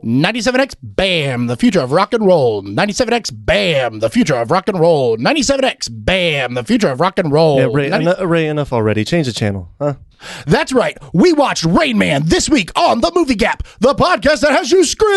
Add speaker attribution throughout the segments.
Speaker 1: 97X, bam, the future of rock and roll. 97X, bam, the future of rock and roll. 97X, bam, the future of rock and roll.
Speaker 2: Yeah, Ray, enough already. Change the channel, huh?
Speaker 1: That's right. We watched Rain Man this week on The Movie Gap, the podcast that has you scream.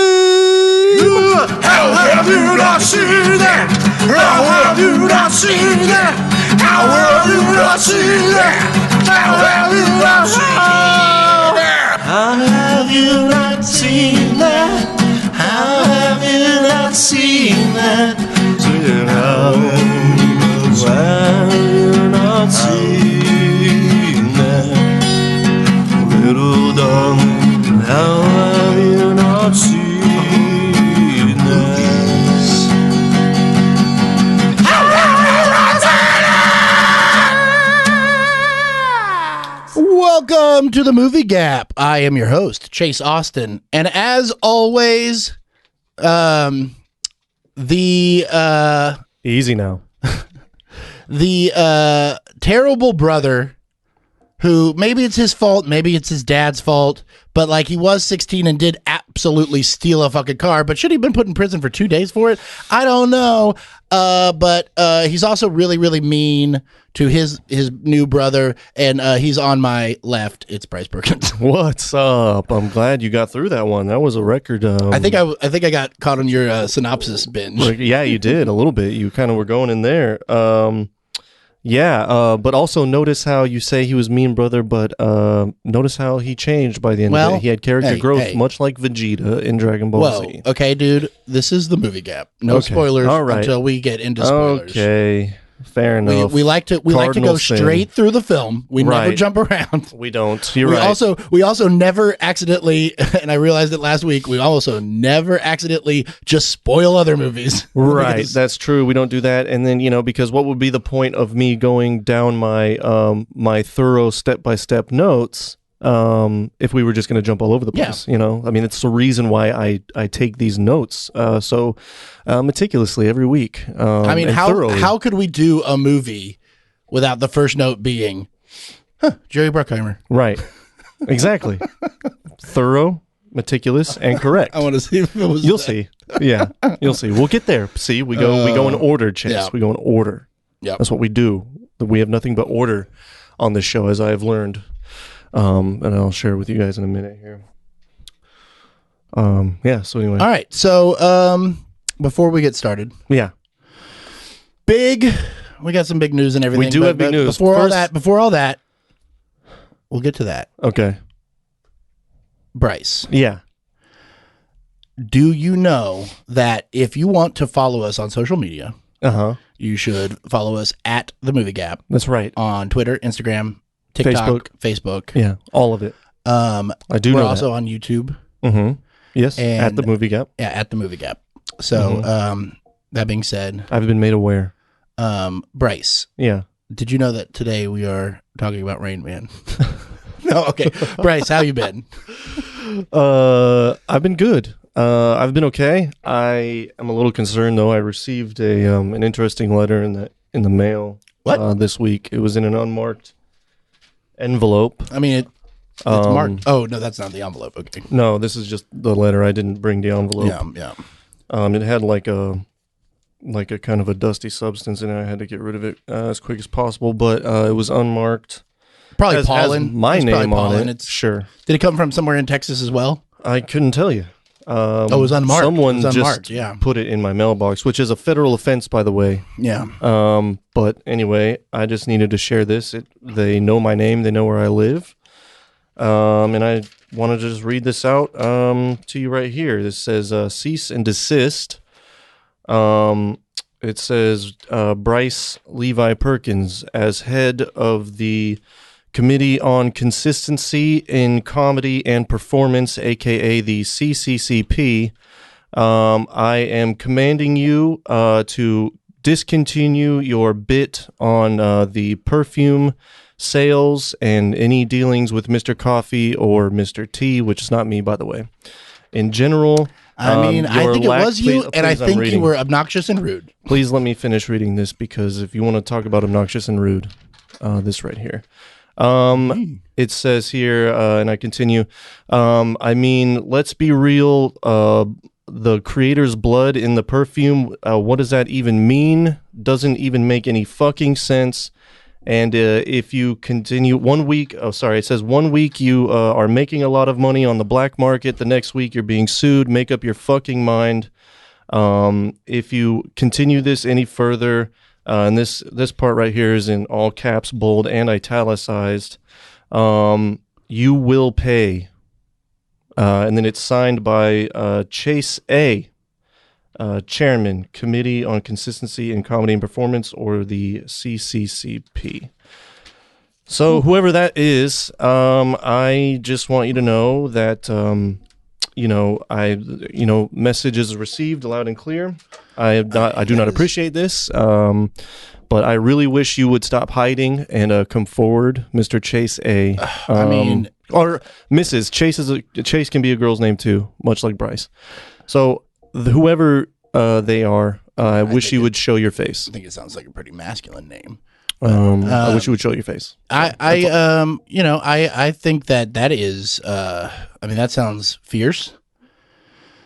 Speaker 3: How have you not seen that? How have you not seen that? How have you not seen that? How have you not seen that? How have you not seen that? How have you not seen that? How have you not seen that? Little darling, how have you not seen this? How have you not seen it?
Speaker 1: Welcome to The Movie Gap. I am your host, Chase Austin. And as always,
Speaker 2: Easy now.
Speaker 1: the terrible brother who, maybe it's his fault, maybe it's his dad's fault, but like he was 16 and did absolutely steal a fucking car, but should he have been put in prison for 2 days for it? I don't know. But he's also really, really mean to his new brother, and he's on my left. It's Bryce Perkins.
Speaker 2: What's up? I'm glad you got through that one. That was a record.
Speaker 1: I think I got caught on your synopsis binge.
Speaker 2: Yeah, you did a little bit. You kind of were going in there. But also notice how you say he was mean brother, but notice how he changed by the end of it. He had character growth, much like Vegeta in Dragon Ball Z.
Speaker 1: Okay, dude, this is The Movie Gap. No spoilers until we get into spoilers.
Speaker 2: Okay, fair enough.
Speaker 1: We like to go straight through the film. We never jump around.
Speaker 2: We don't. You're right.
Speaker 1: We also never accidentally, and I realized it last week, we also never accidentally just spoil other movies.
Speaker 2: Right, that's true. We don't do that. And then, because what would be the point of me going down my my thorough step-by-step notes if we were just going to jump all over the place? I mean, it's the reason why I take these notes so meticulously every week.
Speaker 1: I mean, how could we do a movie without the first note being Jerry Bruckheimer?
Speaker 2: Right. Exactly. Thorough, meticulous, and correct.
Speaker 1: I want to see if it was.
Speaker 2: You'll see. Yeah, you'll see. We'll get there. See, we go in order, Chase. Yeah. We go in order. Yeah, that's what we do. We have nothing but order on this show, as I have learned. And I'll share with you guys in a minute here. So anyway.
Speaker 1: All right. So, before we get started.
Speaker 2: Yeah.
Speaker 1: We got some big news and everything.
Speaker 2: We do have big news.
Speaker 1: Before all that, we'll get to that.
Speaker 2: Okay.
Speaker 1: Bryce.
Speaker 2: Yeah.
Speaker 1: Do you know that if you want to follow us on social media, you should follow us at The Movie Gap.
Speaker 2: That's right.
Speaker 1: On Twitter, Instagram, TikTok, Facebook.
Speaker 2: Yeah, all of it. I do know
Speaker 1: We're also on YouTube.
Speaker 2: Mm-hmm. Yes, and at The Movie Gap.
Speaker 1: Yeah, at The Movie Gap. So, that being said,
Speaker 2: I've been made aware.
Speaker 1: Bryce.
Speaker 2: Yeah.
Speaker 1: Did you know that today we are talking about Rain Man? No, okay. Bryce, how you been?
Speaker 2: I've been good. I've been okay. I am a little concerned though. I received an interesting letter in the mail this week. It was in an unmarked envelope.
Speaker 1: I mean, it's marked. Oh no, that's not the envelope. Okay.
Speaker 2: No, this is just the letter. I didn't bring the envelope.
Speaker 1: Yeah.
Speaker 2: It had like a kind of a dusty substance in it. I had to get rid of it as quick as possible, but it was unmarked.
Speaker 1: Probably pollen.
Speaker 2: Has my name on it. Sure.
Speaker 1: Did it come from somewhere in Texas as well?
Speaker 2: I couldn't tell you.
Speaker 1: It was unmarked.
Speaker 2: Someone just put it in my mailbox, which is a federal offense, by the way.
Speaker 1: Yeah.
Speaker 2: But anyway, I just needed to share this. They know my name. They know where I live. And I wanted to just read this out to you right here. This says, cease and desist. It says, Bryce Levi Perkins, as head of the Committee on Consistency in Comedy and Performance, aka the CCCP, I am commanding you to discontinue your bit on the perfume sales and any dealings with Mr. Coffee or Mr. T, which is not me, by the way. In general,
Speaker 1: I mean, I think it was you, and I think you were obnoxious and rude.
Speaker 2: Please let me finish reading this, because if you want to talk about obnoxious and rude, this right here. It says here, and I continue. I mean, let's be real. The creator's blood in the perfume. What does that even mean? Doesn't even make any fucking sense. And if you continue 1 week, it says 1 week you are making a lot of money on the black market. The next week you're being sued. Make up your fucking mind. If you continue this any further, and this part right here is in all caps, bold, and italicized, you will pay. And then it's signed by Chase A., Chairman, Committee on Consistency in Comedy and Performance, or the CCCP. So whoever that is, I just want you to know that, message is received loud and clear. I do not appreciate this, but I really wish you would stop hiding and come forward, Mr. Chase A. Or Mrs. Chase can be a girl's name too, much like Bryce. So whoever they are, I wish you would show your face.
Speaker 1: I think it sounds like a pretty masculine name.
Speaker 2: I wish you would show your face.
Speaker 1: I think that is. That sounds fierce.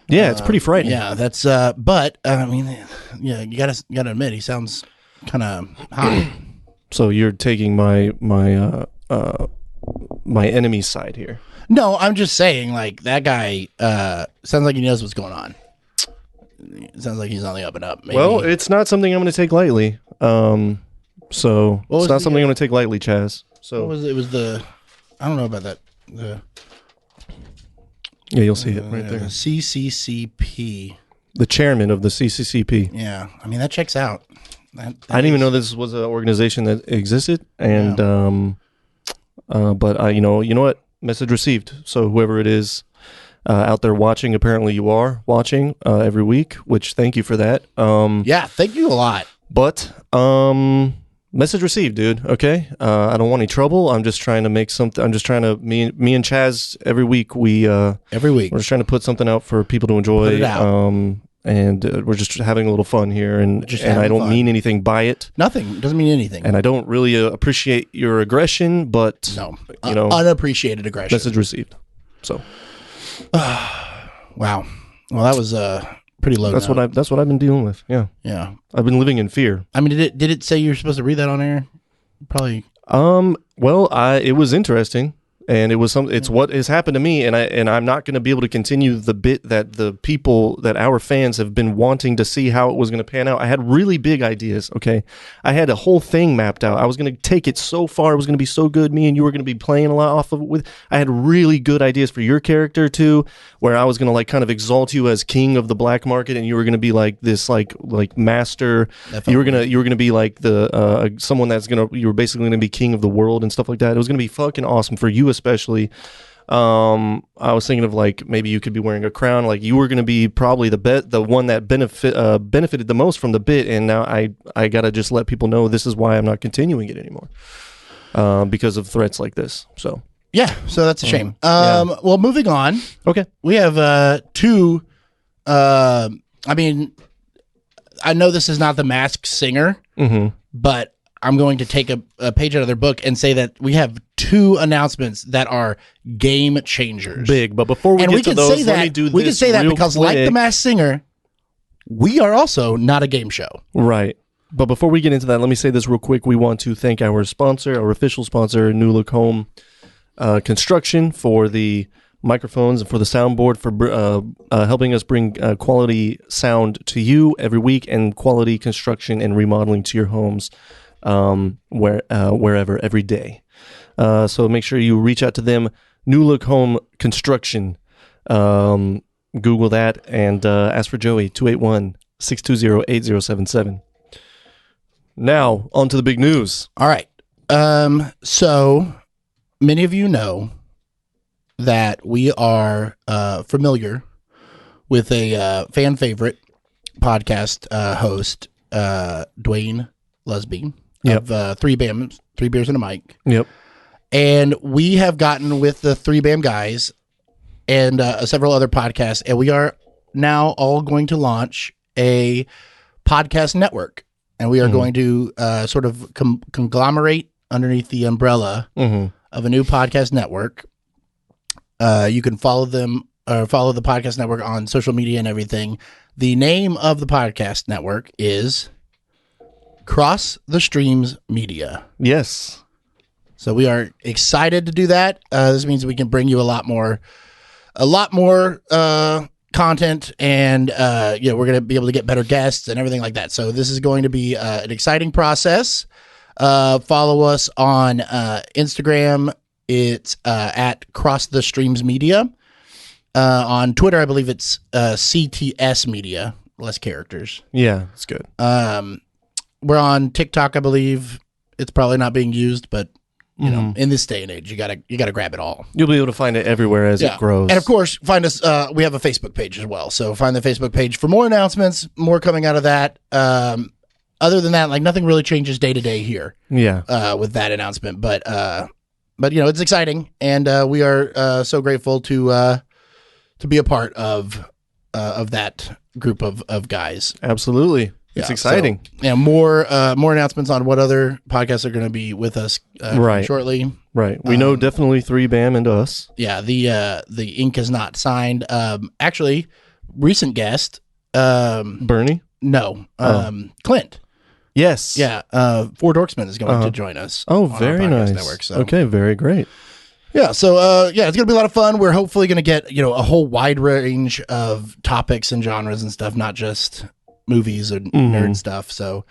Speaker 2: Yeah, it's pretty frightening.
Speaker 1: Yeah, that's. But you gotta admit, he sounds kind of hot.
Speaker 2: So you're taking my enemy's side here.
Speaker 1: No, I'm just saying, like, that guy sounds like he knows what's going on. It sounds like he's on the up and up. Maybe.
Speaker 2: Well, it's not something I'm going to take lightly. So it's not something I'm going to take lightly, Chaz. So
Speaker 1: what was it? It was I don't know about that.
Speaker 2: Yeah, you'll see it right there.
Speaker 1: CCCP.
Speaker 2: The chairman of the CCCP.
Speaker 1: Yeah, that checks out. I
Speaker 2: didn't even know this was an organization that existed, and but you know what? Message received. So whoever it is out there watching, apparently you are watching every week, which thank you for that.
Speaker 1: Yeah, thank you a lot.
Speaker 2: But message received, dude. Okay, I don't want any trouble. I'm just trying to make something. I'm just trying to me and Chaz every week. We're just trying to put something out for people to enjoy.
Speaker 1: Put it out.
Speaker 2: And we're just having a little fun here, and I don't mean anything by it.
Speaker 1: Nothing. It doesn't mean anything.
Speaker 2: And I don't really appreciate your aggression, but
Speaker 1: unappreciated aggression.
Speaker 2: Message received. So,
Speaker 1: wow. Well, that was pretty low.
Speaker 2: That's what I've been dealing with. Yeah.
Speaker 1: Yeah.
Speaker 2: I've been living in fear.
Speaker 1: Did it say you're supposed to read that on air? Probably.
Speaker 2: Well, it was interesting. And it's what has happened to me, and I'm not going to be able to continue the bit that our fans have been wanting to see how it was going to pan out. I had really big ideas, okay? I had a whole thing mapped out. I was going to take it so far. It was going to be so good. Me and you were going to be playing a lot off of it. I had really good ideas for your character, too, where I was going to kind of exalt you as king of the black market, and you were going to be like this like master. You were going to be like the someone you were basically going to be king of the world and stuff like that. It was going to be fucking awesome for you, especially. I was thinking of like maybe you could be wearing a crown, like you were going to be probably the one that benefited the most from the bit, and now I gotta just let people know this is why I'm not continuing it anymore because of threats like this. So
Speaker 1: that's a shame. Well, moving on.
Speaker 2: Okay,
Speaker 1: we have two. I know this is not the Masked Singer, but I'm going to take a page out of their book and say that we have two announcements that are game changers.
Speaker 2: Big, but before we get to those, let me do this.
Speaker 1: We can say that because,
Speaker 2: quick.
Speaker 1: like the Masked Singer, we are also not a game show.
Speaker 2: Right. But before we get into that, let me say this real quick. We want to thank our sponsor, our official sponsor, New Look Home Construction, for the microphones and for the soundboard, for helping us bring quality sound to you every week and quality construction and remodeling to your homes. Wherever, every day. So make sure you reach out to them. New Look Home Construction. Google that and ask for Joey, 281-620-8077. Now, on to the big news.
Speaker 1: All right. So many of you know that we are familiar with a fan favorite podcast host, Dwayne Lusby. Of Three Beers and a Mic.
Speaker 2: Yep.
Speaker 1: And we have gotten with the Three Bam guys and several other podcasts, and we are now all going to launch a podcast network. And we are going to sort of conglomerate underneath the umbrella of a new podcast network. You can follow them or follow the podcast network on social media and everything. The name of the podcast network is Cross the Streams Media.
Speaker 2: Yes.
Speaker 1: So we are excited to do that. This means we can bring you a lot more content, and we're going to be able to get better guests and everything like that. So this is going to be an exciting process. Follow us on Instagram. It's at Cross the Streams Media. On Twitter, I believe it's CTS Media, less characters.
Speaker 2: Yeah, it's good.
Speaker 1: We're on TikTok, I believe. It's probably not being used, but you know, in this day and age, you gotta grab it all.
Speaker 2: You'll be able to find it everywhere as it grows.
Speaker 1: And of course, find us. We have a Facebook page as well, so find the Facebook page for more announcements, more coming out of that. Other than that, like nothing really changes day to day here.
Speaker 2: Yeah.
Speaker 1: With that announcement, but you know, it's exciting, and we are so grateful to be a part of that group of guys.
Speaker 2: Absolutely. It's exciting.
Speaker 1: So, more announcements on what other podcasts are going to be with us shortly.
Speaker 2: Right. We know definitely 3BAM and us.
Speaker 1: Yeah. The ink is not signed. Actually, recent guest.
Speaker 2: Bernie?
Speaker 1: No. Clint.
Speaker 2: Yes.
Speaker 1: Yeah. Four Dorksmen is going to join us.
Speaker 2: Oh, very nice.
Speaker 1: Network, so.
Speaker 2: Okay. Very great.
Speaker 1: Yeah. So, it's going to be a lot of fun. We're hopefully going to get, a whole wide range of topics and genres and stuff, not just movies and nerd stuff. So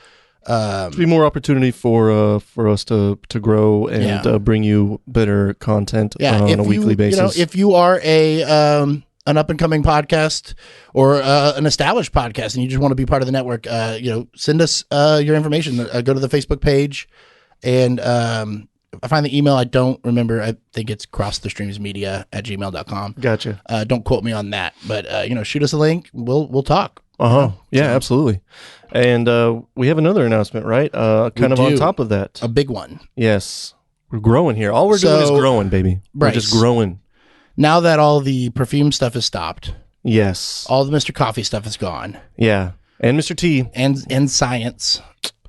Speaker 2: there'll be more opportunity for us to grow and bring you better content on a weekly basis.
Speaker 1: If you are an up and coming podcast or an established podcast and you just want to be part of the network, send us your information. Go to the Facebook page, and I find the email. I don't remember. I think it's crossthestreamsmedia@gmail.com.
Speaker 2: Gotcha.
Speaker 1: Don't quote me on that, but shoot us a link. We'll talk.
Speaker 2: Yeah, absolutely. And we have another announcement, right? Kind of on top of that.
Speaker 1: A big one.
Speaker 2: Yes. We're growing here. All we're doing is growing, baby.
Speaker 1: Bryce,
Speaker 2: we're just growing.
Speaker 1: Now that all the perfume stuff has stopped.
Speaker 2: Yes.
Speaker 1: All the Mr. Coffee stuff is gone.
Speaker 2: Yeah. And Mr. T.
Speaker 1: And Science.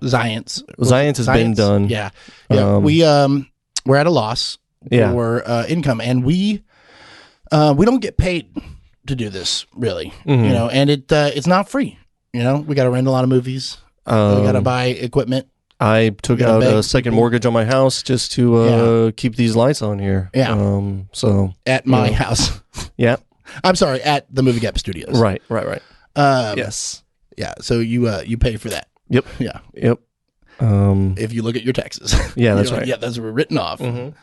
Speaker 1: Science
Speaker 2: has been done.
Speaker 1: Yeah. We're at a loss for income, and we don't get paid to do this, really. And it's not free. We got to rent a lot of movies. We got to buy equipment.
Speaker 2: I took out a second mortgage on my house just to keep these lights on here.
Speaker 1: Yeah.
Speaker 2: So
Speaker 1: at my house.
Speaker 2: Yeah.
Speaker 1: I'm sorry, at the Movie Gap Studios.
Speaker 2: Right.
Speaker 1: Yes. Yeah. So you pay for that.
Speaker 2: Yep.
Speaker 1: Yeah.
Speaker 2: Yep.
Speaker 1: If you look at your taxes.
Speaker 2: Yeah, that's right.
Speaker 1: Yeah, those were written off. No,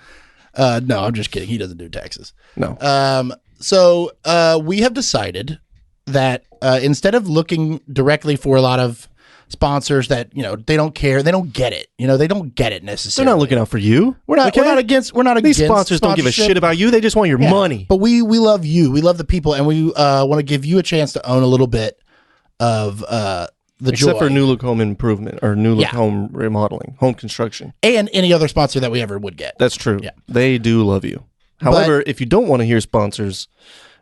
Speaker 1: I'm just kidding. He doesn't do taxes.
Speaker 2: No.
Speaker 1: So we have decided that instead of looking directly for a lot of sponsors that they don't care, they don't get it. They don't get it necessarily.
Speaker 2: They're not looking out for you.
Speaker 1: We're not against.
Speaker 2: These sponsors don't give a shit about you. They just want your money.
Speaker 1: But we love you. We love the people, and we want to give you a chance to own a little bit of the
Speaker 2: except
Speaker 1: joy.
Speaker 2: for new look home improvement or new look home remodeling, home construction,
Speaker 1: and any other sponsor that we ever would get.
Speaker 2: That's true. Yeah. They do love you. However, if you don't want to hear sponsors,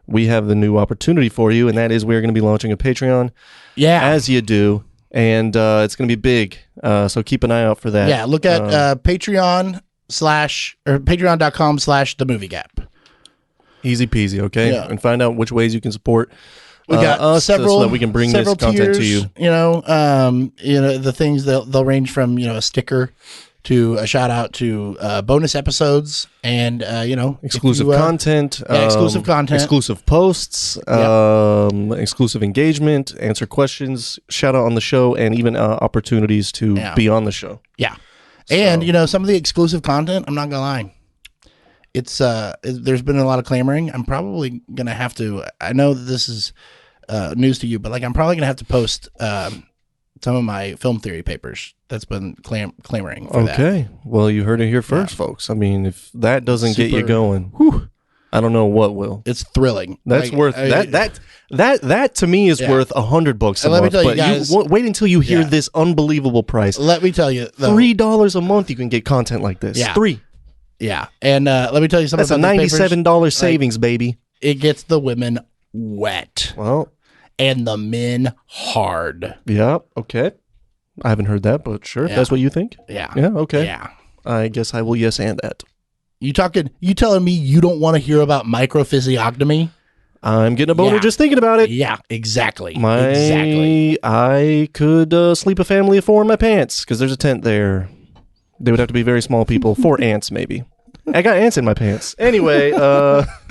Speaker 2: we have the new opportunity for you, and that is we're going to be launching a Patreon.
Speaker 1: Yeah,
Speaker 2: as you do, and it's going to be big. So keep an eye out for that.
Speaker 1: Yeah, look at patreon.com/the movie gap.
Speaker 2: Easy peasy, okay?
Speaker 1: Yeah.
Speaker 2: And find out which ways you can support.
Speaker 1: We got
Speaker 2: us
Speaker 1: several,
Speaker 2: so that we can bring this content
Speaker 1: tiers,
Speaker 2: to you.
Speaker 1: The things they'll range from a sticker to a shout out to bonus episodes and
Speaker 2: exclusive content, exclusive posts, exclusive engagement, answer questions, shout out on the show, and even opportunities to be on the show.
Speaker 1: Yeah, and some of the exclusive content. I'm not gonna lie. It's there's been a lot of clamoring. I'm probably gonna have to. I know that this is news to you, but I'm probably gonna have to post some of my film theory papers. That's been clamoring for that.
Speaker 2: Okay, well, you heard it here first, folks. I mean, if that doesn't get you going, I don't know what will.
Speaker 1: It's thrilling.
Speaker 2: That's worth that to me is worth $100 a month.
Speaker 1: Let me tell you guys,
Speaker 2: wait until you hear this unbelievable price.
Speaker 1: Let me tell you, though,
Speaker 2: $3 a month you can get content like this.
Speaker 1: Yeah.
Speaker 2: $3.
Speaker 1: Yeah, and let me tell you something.
Speaker 2: That's a $97 savings, baby.
Speaker 1: It gets the women wet.
Speaker 2: Well,
Speaker 1: and the men hard.
Speaker 2: Yeah. Okay. I haven't heard that, but sure. If that's what you think.
Speaker 1: Yeah.
Speaker 2: Yeah. Okay.
Speaker 1: Yeah.
Speaker 2: I guess I will yes and that.
Speaker 1: You telling me you don't want to hear about microphysiognomy?
Speaker 2: I'm getting a boner just thinking about it.
Speaker 1: Yeah, exactly.
Speaker 2: I could sleep a family of 4 in my pants because there's a tent there. They would have to be very small people. 4 ants, maybe. I got ants in my pants. Anyway,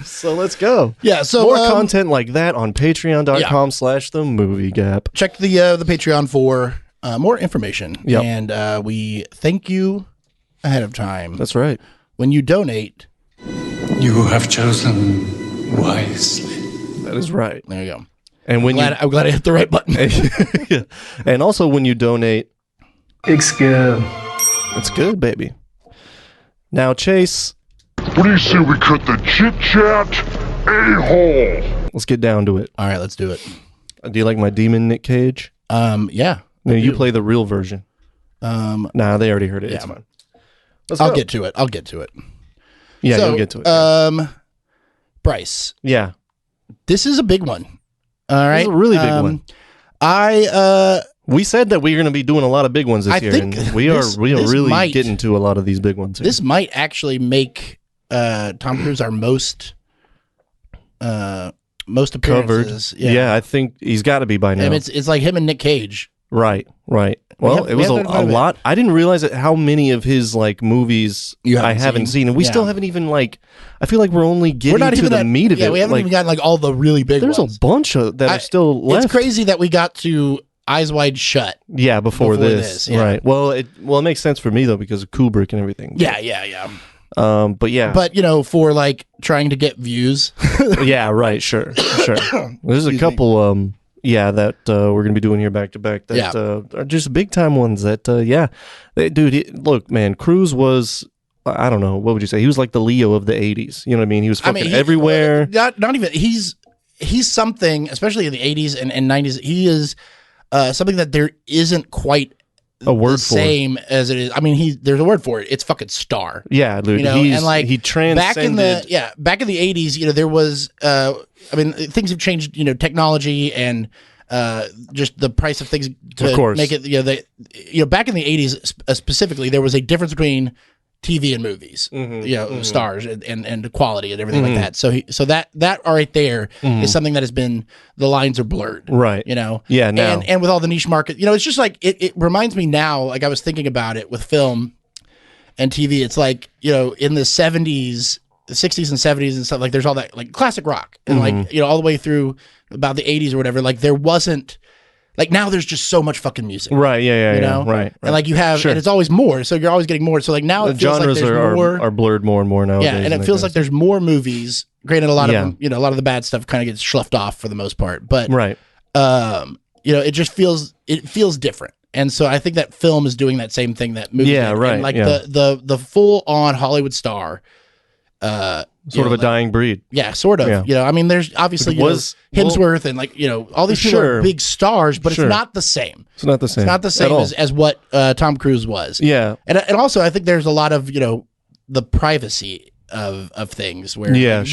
Speaker 2: so let's go.
Speaker 1: Yeah, so
Speaker 2: more content like that on patreon.com/themoviegap.
Speaker 1: Check the Patreon for more information.
Speaker 2: Yep.
Speaker 1: And we thank you ahead of time.
Speaker 2: That's right.
Speaker 1: When you donate,
Speaker 4: you have chosen wisely.
Speaker 2: That is right.
Speaker 1: There you go.
Speaker 2: And when
Speaker 1: I'm glad I hit the right button.
Speaker 2: Yeah. And also when you donate,
Speaker 4: it's good.
Speaker 2: It's good, baby. Now, Chase.
Speaker 3: What do you say we cut the chit-chat a-hole?
Speaker 2: Let's get down to it.
Speaker 1: All right, let's do it.
Speaker 2: Do you like my demon Nick Cage?
Speaker 1: Yeah.
Speaker 2: No, you play the real version. Nah, they already heard it.
Speaker 1: Yeah.
Speaker 2: It's fine.
Speaker 1: I'll get to it.
Speaker 2: Yeah,
Speaker 1: so,
Speaker 2: you'll get to it.
Speaker 1: Bryce.
Speaker 2: Yeah.
Speaker 1: This is a big one. All right.
Speaker 2: This is a really big one.
Speaker 1: We
Speaker 2: said that we were going to be doing a lot of big ones this year, and we are really getting to a lot of these big ones here.
Speaker 1: This might actually make Tom Cruise our most appearances.
Speaker 2: Covered. Yeah, I think he's got to be by now.
Speaker 1: And it's like him and Nick Cage.
Speaker 2: Right. Well, it was a lot. I didn't realize how many of his like movies I haven't seen, and we still haven't even like. I feel like we're only getting to the meat of it.
Speaker 1: Yeah, we haven't even gotten like all the really big ones.
Speaker 2: There's a bunch of that are still left.
Speaker 1: It's crazy that we got to Eyes Wide Shut.
Speaker 2: Yeah, before this.
Speaker 1: Yeah.
Speaker 2: Right. Well, it makes sense for me though because of Kubrick and everything.
Speaker 1: Yeah.
Speaker 2: But yeah.
Speaker 1: But for like trying to get views.
Speaker 2: Yeah. Right. Sure. There's a couple. That we're gonna be doing here back to back. That are just big time ones. That look, man, Cruise was. I don't know. What would you say? He was like the Leo of the '80s. You know what I mean? He was fucking everywhere.
Speaker 1: Not even. He's something, especially in the '80s and '90s. He is something that there isn't quite
Speaker 2: a word
Speaker 1: the same as it is. I mean, there's a word for it. It's fucking star.
Speaker 2: Yeah, dude.
Speaker 1: And like
Speaker 2: he transcended.
Speaker 1: Back in the '80s, there was. I mean, things have changed. Technology and just the price of things to make it. Back in the '80s specifically, there was a difference between TV and movies. Stars and the quality and everything like that. So that right there is something that has been, the lines are blurred.
Speaker 2: Right. Yeah. Now.
Speaker 1: And with all the niche market, it's just like it reminds me now. Like I was thinking about it with film and TV. It's like in the '70s. The 60s and 70s and stuff, like there's all that like classic rock and like all the way through about the 80s or whatever, like there wasn't like, now there's just so much fucking music,
Speaker 2: right? Yeah, right.
Speaker 1: And like you have and it's always more, so you're always getting more, so like now
Speaker 2: the
Speaker 1: it feels
Speaker 2: genres
Speaker 1: like there's more,
Speaker 2: are blurred more and more nowadays.
Speaker 1: Yeah, and it feels like there's more movies. Granted, a lot of them, a lot of the bad stuff kind of gets sloughed off for the most part, but it just feels different. And so I think that film is doing that same thing that movie did.
Speaker 2: Right.
Speaker 1: And like the full on Hollywood star,
Speaker 2: sort of a dying breed.
Speaker 1: Yeah, sort of.
Speaker 2: Yeah.
Speaker 1: I mean, there's obviously Hemsworth and like all these people are big stars, but it's not the same.
Speaker 2: It's not the same.
Speaker 1: It's not the same as what Tom Cruise was.
Speaker 2: Yeah,
Speaker 1: and also I think there's a lot of the privacy of things where you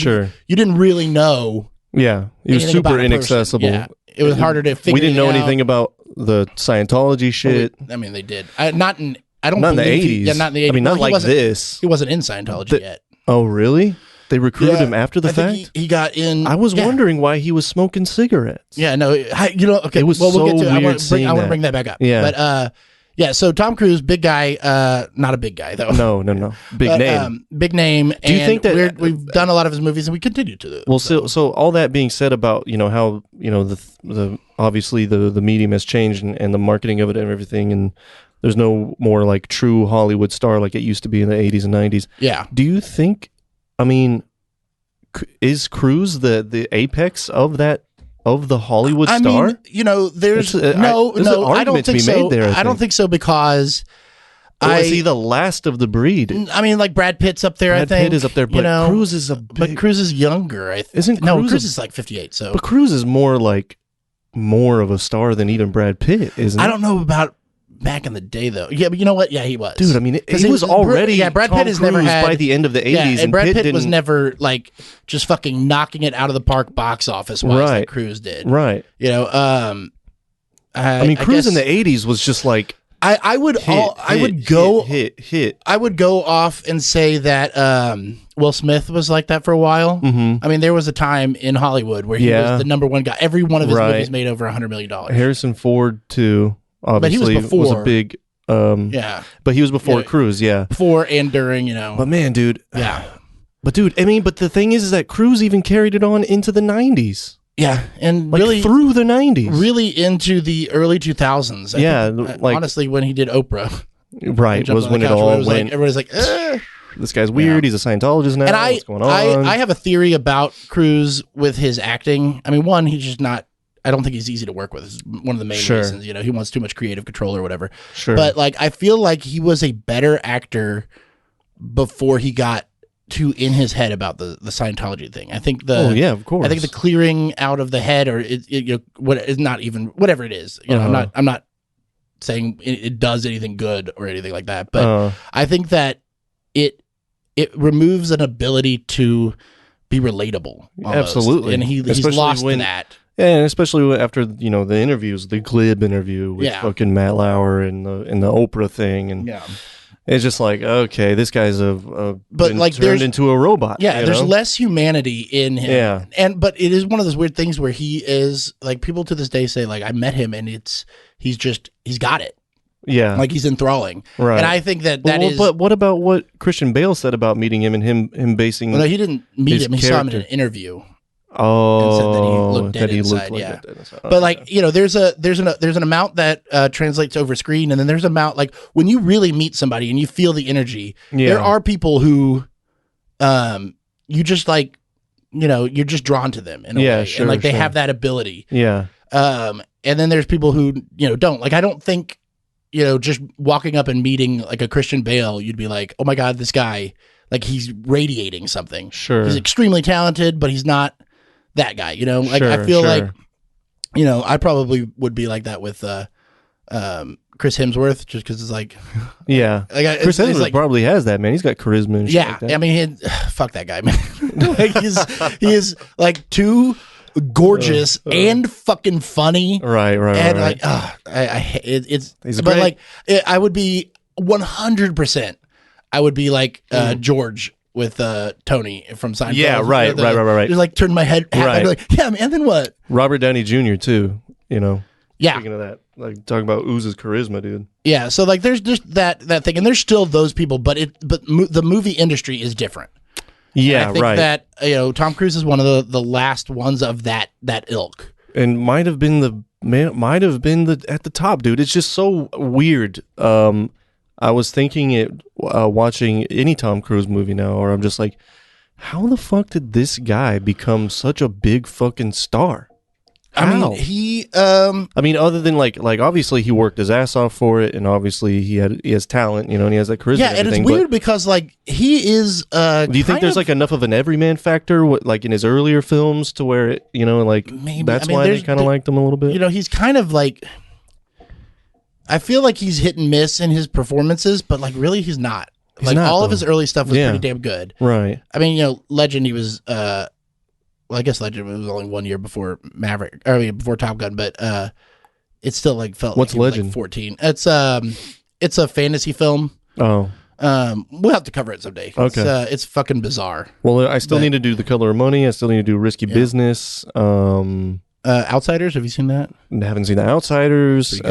Speaker 1: didn't really know.
Speaker 2: Yeah, he was super inaccessible.
Speaker 1: Yeah, it was harder to figure.
Speaker 2: We didn't know
Speaker 1: out.
Speaker 2: anything about the Scientology shit.
Speaker 1: I mean, they did. Not in the
Speaker 2: 80s.
Speaker 1: Not in the 80s.
Speaker 2: I mean, not like this.
Speaker 1: He wasn't in Scientology yet.
Speaker 2: Oh, really? They recruited him after the fact?
Speaker 1: Think he got in.
Speaker 2: I was wondering why he was smoking cigarettes.
Speaker 1: Yeah, no, okay.
Speaker 2: It was
Speaker 1: we'll get to it.
Speaker 2: weird
Speaker 1: I want to bring that back up.
Speaker 2: Yeah.
Speaker 1: But so Tom Cruise, big guy, not a big guy though.
Speaker 2: No. Big name.
Speaker 1: Big name.
Speaker 2: Do you think that
Speaker 1: we've done a lot of his movies and we continue to?
Speaker 2: Well, so all that being said about how the obviously the medium has changed and the marketing of it and everything, and there's no more like true Hollywood star like it used to be in the 80s and 90s.
Speaker 1: Yeah.
Speaker 2: Do you think? I mean, is Cruise the apex of the Hollywood star?
Speaker 1: I mean, there's no. I don't think so. I don't think so because.
Speaker 2: Is he the last of the breed?
Speaker 1: I mean, like Brad Pitt's up there. I think
Speaker 2: Brad Pitt is up there, but Cruise is
Speaker 1: but Cruise is younger. Cruise is like 58. So,
Speaker 2: but Cruise is more of a star than even Brad Pitt, isn't?
Speaker 1: I don't know about back in the day though. Yeah, but you know what? Yeah, he was.
Speaker 2: Dude, I mean, he was already.
Speaker 1: Brad Pitt has never had
Speaker 2: by the end of the 80s,
Speaker 1: and Brad Pitt was never like just fucking knocking it out of the park box office wise like Cruise did.
Speaker 2: Right.
Speaker 1: I
Speaker 2: mean, Cruise in the 80s was just like.
Speaker 1: I would go off and say that Will Smith was like that for a while.
Speaker 2: Mm-hmm.
Speaker 1: I mean, there was a time in Hollywood where he was the number one guy. Every one of his movies made over $100 million.
Speaker 2: Harrison Ford too, obviously,
Speaker 1: but he was before.
Speaker 2: Was a big. But he was before Cruise,
Speaker 1: before and during,
Speaker 2: But man, dude, But dude, but the thing is that Cruise even carried it on into the 90s.
Speaker 1: Yeah, and
Speaker 2: like
Speaker 1: really
Speaker 2: through the 90s,
Speaker 1: really into the early 2000s. I think, honestly, when he did Oprah,
Speaker 2: right, was when it all went.
Speaker 1: Like, everybody's like,
Speaker 2: this guy's weird. He's a Scientologist now.
Speaker 1: And
Speaker 2: what's going on?
Speaker 1: I have a theory about Cruise with his acting. I mean, one, he's just not. I don't think he's easy to work with. It's one of the main reasons. He wants too much creative control or whatever.
Speaker 2: Sure,
Speaker 1: but like, I feel like he was a better actor before he got too in his head about the Scientology thing. I think
Speaker 2: of course.
Speaker 1: I think the clearing out of the head, or what is not even whatever it is. I'm not saying it does anything good or anything like that, but I think that it removes an ability to be relatable. Almost.
Speaker 2: Absolutely,
Speaker 1: and he's lost in that.
Speaker 2: Yeah, and especially after the interviews, the Glib interview with fucking Matt Lauer and the Oprah thing, and it's just like, okay, this guy's but like turned into a robot.
Speaker 1: Yeah, there's less humanity in him.
Speaker 2: Yeah,
Speaker 1: but it is one of those weird things where he is like, people to this day say like, I met him and he's got it.
Speaker 2: Yeah,
Speaker 1: like he's enthralling. Right, and I think that is.
Speaker 2: But what about what Christian Bale said about meeting him and him basing?
Speaker 1: Well, no, he didn't meet him. He saw him in an interview.
Speaker 2: Oh,
Speaker 1: and said that he looked dead inside. Dead inside. But like, there's an amount that translates over screen, and then there's an amount like when you really meet somebody and you feel the energy. There are people who, you just like, you're just drawn to them in a way,
Speaker 2: sure,
Speaker 1: and like they have that ability.
Speaker 2: Yeah.
Speaker 1: And then there's people who don't. Like, I don't think just walking up and meeting like a Christian Bale, you'd be like, oh my God, this guy, like he's radiating something.
Speaker 2: Sure.
Speaker 1: He's extremely talented, but he's not that guy, like I feel like, I probably would be like that with Chris Hemsworth, just because it's like,
Speaker 2: Chris Hemsworth like, probably has that, man. He's got charisma and shit like that.
Speaker 1: I mean, fuck that guy, man. Like he is like too gorgeous and fucking funny,
Speaker 2: right,
Speaker 1: and
Speaker 2: right.
Speaker 1: like, it's
Speaker 2: but
Speaker 1: great. Like I would be 100%. I would be like George with Tony from Seinfeld.
Speaker 2: Yeah, right.
Speaker 1: Just like turn my head, I'd be like, yeah, man, and then what?
Speaker 2: Robert Downey Jr. too,
Speaker 1: Yeah.
Speaker 2: Speaking of that, like talking about oozes charisma, dude.
Speaker 1: Yeah, so like there's just that thing, and there's still those people, but the movie industry is different.
Speaker 2: Yeah,
Speaker 1: I think that Tom Cruise is one of the last ones of that ilk,
Speaker 2: and might have been at the top, dude. It's just so weird. I was thinking it watching any Tom Cruise movie now, or I'm just like, how the fuck did this guy become such a big fucking star? How?
Speaker 1: I mean,
Speaker 2: other than like obviously he worked his ass off for it, and obviously he has talent, and he has that charisma.
Speaker 1: Yeah, and it's weird because like he is.
Speaker 2: Do you think there's like enough of an everyman factor, like in his earlier films, to where it, like maybe that's why they kind of liked him a little bit?
Speaker 1: He's kind of like. I feel like he's hit and miss in his performances, but like really he's not. All of his early stuff was pretty damn good.
Speaker 2: Right.
Speaker 1: I mean, Legend, he was I guess Legend was only 1 year before Maverick, before Top Gun, but it still like felt
Speaker 2: What's
Speaker 1: like
Speaker 2: Legend?
Speaker 1: Like 14. It's a fantasy film.
Speaker 2: Oh.
Speaker 1: We'll have to cover it someday.
Speaker 2: Okay.
Speaker 1: It's fucking bizarre.
Speaker 2: Well, I still need to do The Color of Money. I still need to do Risky Business.
Speaker 1: Outsiders, have you seen that?
Speaker 2: I haven't seen The Outsiders.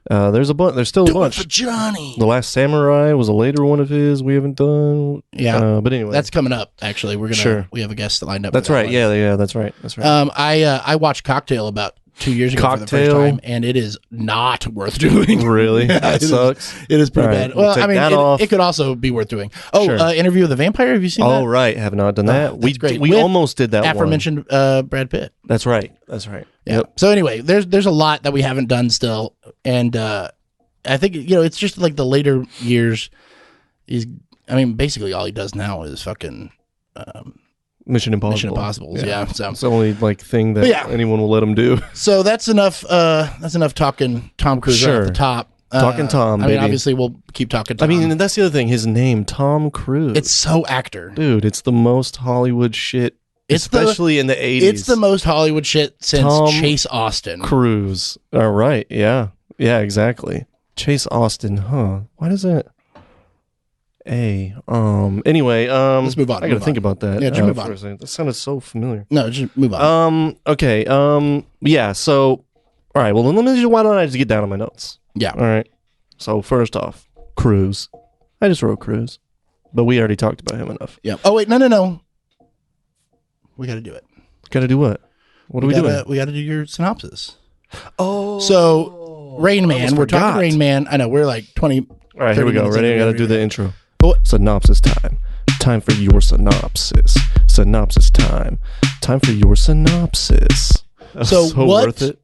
Speaker 2: There's a bunch. There's still a bunch.
Speaker 1: For Johnny.
Speaker 2: The Last Samurai was a later one of his. We haven't done.
Speaker 1: Yeah,
Speaker 2: but anyway,
Speaker 1: that's coming up. Actually, we have a guest lined up.
Speaker 2: That's right. Yeah, that's right.
Speaker 1: I watched Cocktail about 2 years ago for the first time, and it is not worth doing.
Speaker 2: Really? That sucks.
Speaker 1: It is pretty bad. Well, I mean, it could also be worth doing. Oh, sure. Interview with the Vampire. Have you seen that?
Speaker 2: Oh, right. Have not done that. We almost did that.
Speaker 1: Aforementioned Brad Pitt.
Speaker 2: That's right.
Speaker 1: Yeah. Yep. So anyway, there's a lot that we haven't done still, and I think it's just like the later years. Basically all he does now is fucking.
Speaker 2: Mission Impossible.
Speaker 1: Mission Impossibles, yeah. So
Speaker 2: it's the only thing that anyone will let him do.
Speaker 1: So that's enough. That's enough talking Tom Cruise right at the top.
Speaker 2: Talking Tom.
Speaker 1: I mean, obviously we'll keep talking Tom.
Speaker 2: I mean, that's the other thing. His name, Tom Cruise.
Speaker 1: It's so actor,
Speaker 2: dude. It's the most Hollywood shit. Especially in the 80s.
Speaker 1: It's the most Hollywood shit since
Speaker 2: Tom
Speaker 1: Chase Austin.
Speaker 2: Cruise. All right. Yeah. Yeah, exactly. Chase Austin, huh? Why does that? Anyway,
Speaker 1: Let's move on.
Speaker 2: I gotta think about that.
Speaker 1: Yeah, just move on.
Speaker 2: For a second. That sounded so familiar.
Speaker 1: No, just move on.
Speaker 2: Okay. Yeah. So, all right. Well, then why don't I just get down on my notes?
Speaker 1: Yeah.
Speaker 2: All right. So first off, Cruise. I just wrote Cruise, but we already talked about him enough.
Speaker 1: Yeah. Oh wait, no. We got to do it.
Speaker 2: Got to do what? What are we doing?
Speaker 1: We got to do your synopsis.
Speaker 2: Oh.
Speaker 1: So, Rain Man. We're talking Rain Man. I know we're like 20.
Speaker 2: All right, here we go. Ready? I got to do the intro.
Speaker 1: Oh.
Speaker 2: Synopsis time. Time for your synopsis. Synopsis time. Time for your synopsis.
Speaker 1: So what?
Speaker 2: Worth it.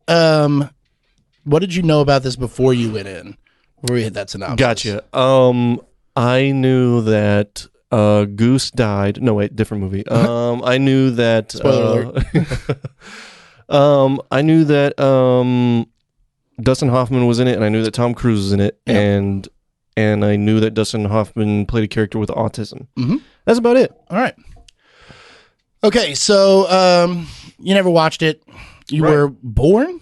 Speaker 1: What did you know about this before you went in? Before we hit that synopsis.
Speaker 2: Gotcha. I knew that Goose died. No, wait, different movie. I knew that.
Speaker 1: Spoiler
Speaker 2: alert. I knew that Dustin Hoffman was in it, and I knew that Tom Cruise was in it,
Speaker 1: Yep.
Speaker 2: and I knew that Dustin Hoffman played a character with autism.
Speaker 1: Mm-hmm.
Speaker 2: That's about it.
Speaker 1: All right. Okay, so you never watched it. You
Speaker 2: Right.
Speaker 1: were born?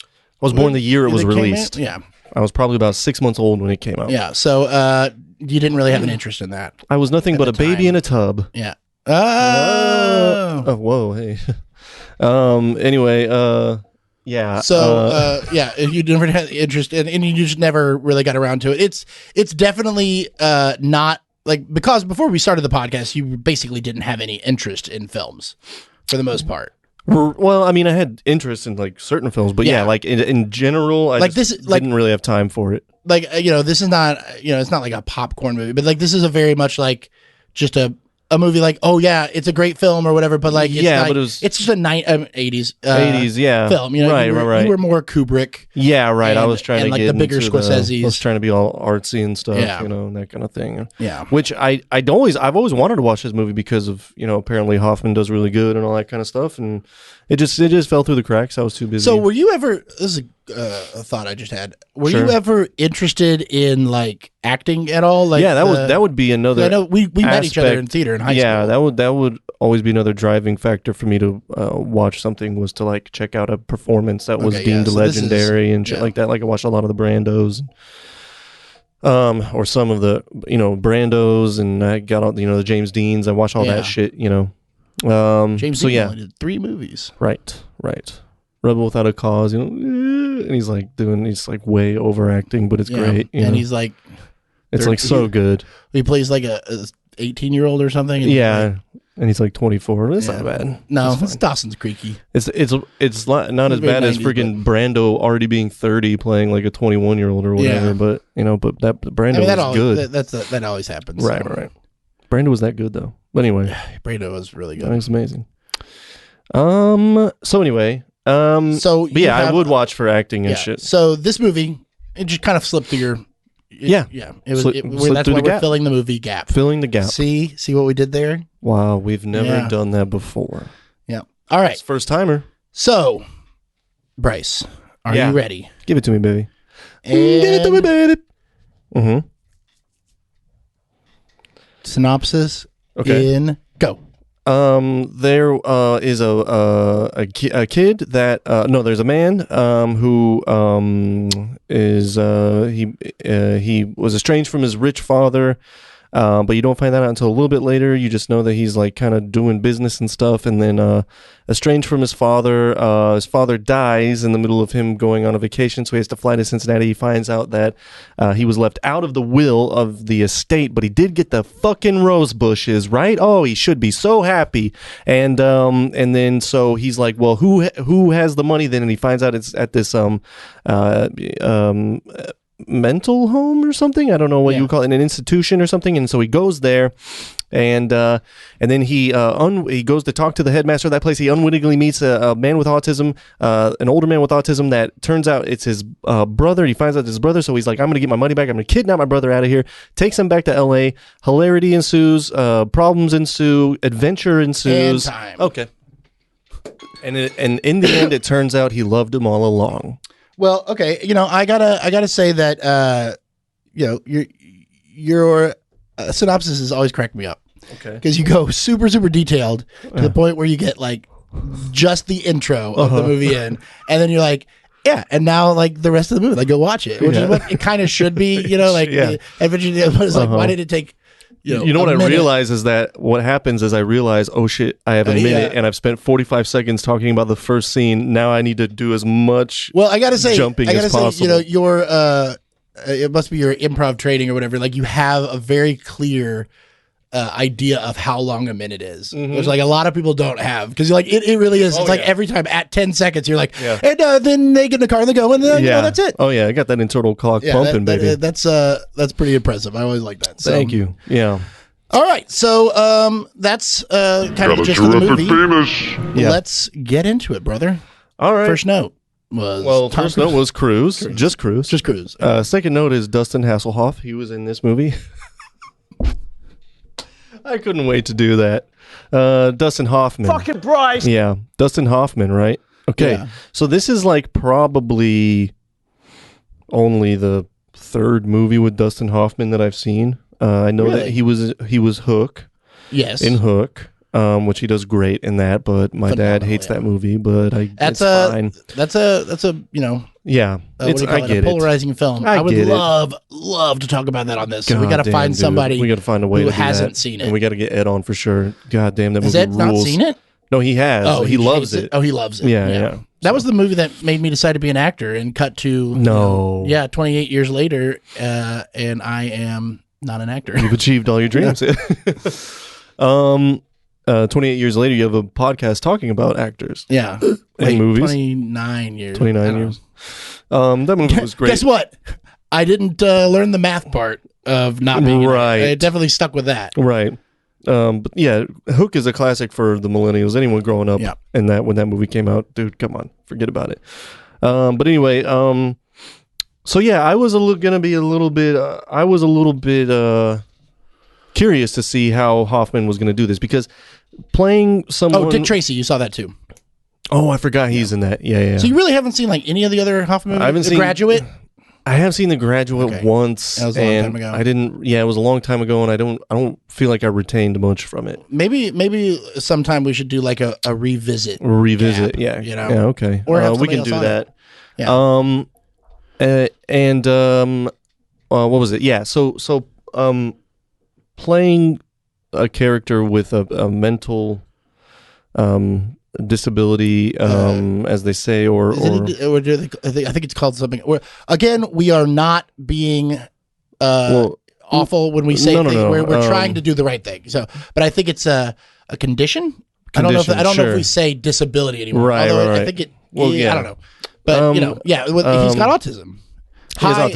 Speaker 2: I was born the year it was
Speaker 1: came
Speaker 2: released.
Speaker 1: in? Yeah.
Speaker 2: I was probably about 6 months old when it came out.
Speaker 1: Yeah. So you didn't really have an interest in that.
Speaker 2: I was nothing
Speaker 1: At
Speaker 2: but
Speaker 1: the
Speaker 2: a baby
Speaker 1: time.
Speaker 2: in a tub.
Speaker 1: Yeah. Oh.
Speaker 2: Oh, whoa, hey. Anyway, yeah.
Speaker 1: So yeah, if you never had interest and you just never really got around to it. It's definitely not like, because before we started the podcast, you basically didn't have any interest in films for the most part.
Speaker 2: Well, I mean, I had interest in like certain films, but yeah,
Speaker 1: Yeah.
Speaker 2: like in general, I
Speaker 1: Like
Speaker 2: just
Speaker 1: this- like-
Speaker 2: didn't really have time for it.
Speaker 1: Like, this is not, it's not like a popcorn movie, but like this is a very much like just a movie like, oh yeah, it's a great film or whatever, but like, it's
Speaker 2: Yeah,
Speaker 1: like,
Speaker 2: but it was-
Speaker 1: it's just a 80s
Speaker 2: 80s, yeah,
Speaker 1: film,
Speaker 2: right,
Speaker 1: you were,
Speaker 2: right.
Speaker 1: you were more Kubrick.
Speaker 2: Yeah, right. I
Speaker 1: and-
Speaker 2: was trying
Speaker 1: and
Speaker 2: to
Speaker 1: like
Speaker 2: get
Speaker 1: the bigger
Speaker 2: into
Speaker 1: Scorseses.
Speaker 2: I was trying to be all artsy and stuff,
Speaker 1: Yeah.
Speaker 2: and that kind of thing.
Speaker 1: Yeah.
Speaker 2: Which I've always wanted to watch this movie because of apparently Hoffman does really good and all that kind of stuff, and it just fell through the cracks. I was too busy.
Speaker 1: So were you ever, this is a thought I just had, were
Speaker 2: Sure.
Speaker 1: you ever interested in like acting at all? Like
Speaker 2: yeah, that would be another.
Speaker 1: I know we met each other
Speaker 2: aspect.
Speaker 1: in theater in high
Speaker 2: Yeah,
Speaker 1: school.
Speaker 2: that would always be another driving factor for me to watch something, was to like check out a performance that was
Speaker 1: Okay,
Speaker 2: deemed
Speaker 1: yeah, so this is-
Speaker 2: legendary and shit
Speaker 1: yeah.
Speaker 2: like that. Like I watched a lot of the Brandos, or some of the Brandos, and I got all the James Deans. I watched all
Speaker 1: Yeah.
Speaker 2: that shit.
Speaker 1: James
Speaker 2: so
Speaker 1: Dean
Speaker 2: yeah,
Speaker 1: only did 3 movies.
Speaker 2: right. Rebel Without a Cause, and he's like way overacting, but it's
Speaker 1: Yeah.
Speaker 2: great.
Speaker 1: And he's like,
Speaker 2: it's like so good.
Speaker 1: he plays like a 18-year-old or something. And
Speaker 2: Yeah, and he's like 24. It's not bad.
Speaker 1: No,
Speaker 2: It's
Speaker 1: it's
Speaker 2: fine.
Speaker 1: Dawson's Creaky.
Speaker 2: It's not as
Speaker 1: very
Speaker 2: bad as
Speaker 1: 90s,
Speaker 2: freaking Brando already being 30 playing like a 21-year-old or whatever.
Speaker 1: Yeah.
Speaker 2: But but that Brando
Speaker 1: I mean, that
Speaker 2: was good.
Speaker 1: that always happens.
Speaker 2: Right,
Speaker 1: so.
Speaker 2: right. Brando was that good though. But anyway,
Speaker 1: Brando was really
Speaker 2: that
Speaker 1: good.
Speaker 2: was amazing. So anyway,
Speaker 1: So
Speaker 2: but yeah,
Speaker 1: you
Speaker 2: I
Speaker 1: have-
Speaker 2: would watch for acting and
Speaker 1: Yeah.
Speaker 2: shit.
Speaker 1: So this movie, it just kind of slipped through your.
Speaker 2: Yeah.
Speaker 1: Yeah. It was.
Speaker 2: Slipped
Speaker 1: That's
Speaker 2: through
Speaker 1: why
Speaker 2: the
Speaker 1: we're
Speaker 2: gap.
Speaker 1: filling the movie gap.
Speaker 2: Filling the gap.
Speaker 1: See what we did there?
Speaker 2: Wow, we've never
Speaker 1: Yeah.
Speaker 2: done that before.
Speaker 1: Yeah. All right.
Speaker 2: It's first timer.
Speaker 1: So, Bryce, are
Speaker 2: Yeah.
Speaker 1: you ready?
Speaker 2: Give it to me, baby.
Speaker 1: And
Speaker 2: Give it to me, baby. Mm-hmm.
Speaker 1: synopsis
Speaker 2: Okay.
Speaker 1: in go.
Speaker 2: There is a kid that no, there's a man who is he was estranged from his rich father, but you don't find that out until a little bit later. You just know that he's like kind of doing business and stuff, and then estranged from his father. His father dies in the middle of him going on a vacation, so he has to fly to Cincinnati. He finds out that he was left out of the will of the estate, but he did get the fucking rose bushes, right? Oh, he should be so happy. And then so he's like, well, who has the money then? And he finds out it's at this mental home or something. I don't know what you would call it, an institution or something. And so he goes there, and then he goes to talk to the headmaster of that place. He unwittingly meets a man with autism, an older man with autism that turns out it's his brother. He finds out it's his brother, so he's like, I'm going to get my money back. I'm going to kidnap my brother out of here. Takes him back to L.A. Hilarity ensues. Problems ensue. Adventure ensues.
Speaker 1: And time.
Speaker 2: Okay. And in the end, it turns out he loved him all along.
Speaker 1: Well, okay, I gotta say that your synopsis has always cracked me up.
Speaker 2: Okay.
Speaker 1: Because you go super detailed to the point where you get like just the intro of the movie in, and then you're like, Yeah, and now like the rest of the movie, like go watch it, which is what it kind of should be, like the Adventure was like, why did it take,
Speaker 2: you know what I realize is that what happens is I realize, oh shit, I have a minute and I've spent 45 seconds talking about the first scene. Now I need to do as much
Speaker 1: I gotta say,
Speaker 2: jumping as possible.
Speaker 1: Your it must be your improv training or whatever. Like you have a very clear idea of how long a minute is, which like a lot of people don't have, because like it really is. It's like every time at 10 seconds you're like, and then they get in the car and they go, and then that's it.
Speaker 2: Oh yeah, I got that internal clock pumping, baby.
Speaker 1: That's pretty impressive. I always like that. So.
Speaker 2: Thank you. Yeah.
Speaker 1: All right, so that's kind of the gist of the movie.
Speaker 3: Penis.
Speaker 1: Let's get into it, brother.
Speaker 2: All right.
Speaker 1: First note was
Speaker 2: first note was Cruise. Just Cruise. Second note is Dustin Hasselhoff. He was in this movie. I couldn't wait to do that. Dustin Hoffman.
Speaker 5: Fucking Bryce.
Speaker 2: Yeah, Dustin Hoffman, right? Okay, so this is like probably only the third movie with Dustin Hoffman that I've seen. I know that he was Hook.
Speaker 1: Yes.
Speaker 2: In Hook, which he does great in that, but my dad hates that movie. But it's fine.
Speaker 1: That's a
Speaker 2: yeah.
Speaker 1: I get it. Polarizing film. I would love to talk about that on this. So we got to find somebody.
Speaker 2: We got to find a way
Speaker 1: who
Speaker 2: to
Speaker 1: hasn't seen it,
Speaker 2: and we got to get Ed on for sure. God damn, that movie
Speaker 1: Has Ed
Speaker 2: rules.
Speaker 1: not seen it?
Speaker 2: No, he has.
Speaker 1: Oh,
Speaker 2: he loves it.
Speaker 1: Oh, he loves it.
Speaker 2: Yeah.
Speaker 1: That was the movie that made me decide to be an actor and cut to 28 years later, and I am not an actor.
Speaker 2: You've achieved all your dreams. 28 years later, you have a podcast talking about actors.
Speaker 1: Yeah.
Speaker 2: And movies.
Speaker 1: 29 years.
Speaker 2: 29 years. That movie was great.
Speaker 1: Guess what? I didn't learn the math part of not being
Speaker 2: right.
Speaker 1: It definitely stuck with that.
Speaker 2: Right. But yeah, Hook is a classic for the millennials. Anyone growing up when that movie came out, dude, come on, forget about it. But anyway, so yeah, I was a little bit curious to see how Hoffman was going to do this, because playing someone.
Speaker 1: Oh, Dick Tracy, you saw that too.
Speaker 2: Oh, I forgot he's in that. Yeah.
Speaker 1: So you really haven't seen like any of the other Hoffman movies?
Speaker 2: I haven't seen
Speaker 1: Graduate.
Speaker 2: I have seen The Graduate once.
Speaker 1: That was a long time ago.
Speaker 2: I didn't. Yeah, it was a long time ago, and I don't feel like I retained much from it.
Speaker 1: Maybe sometime we should do like a revisit.
Speaker 2: Revisit,
Speaker 1: gap,
Speaker 2: yeah. Yeah, okay.
Speaker 1: Or
Speaker 2: we can do that.
Speaker 1: Yeah.
Speaker 2: What was it? Yeah. So playing a character with a mental disability, as they say, I
Speaker 1: think it's called something. Again, we are not being awful when we say things. We're trying to do the right thing. So, but I think it's a condition. I don't know if we say disability anymore.
Speaker 2: Right.
Speaker 1: I think it. I don't know. But he's got autism.
Speaker 2: High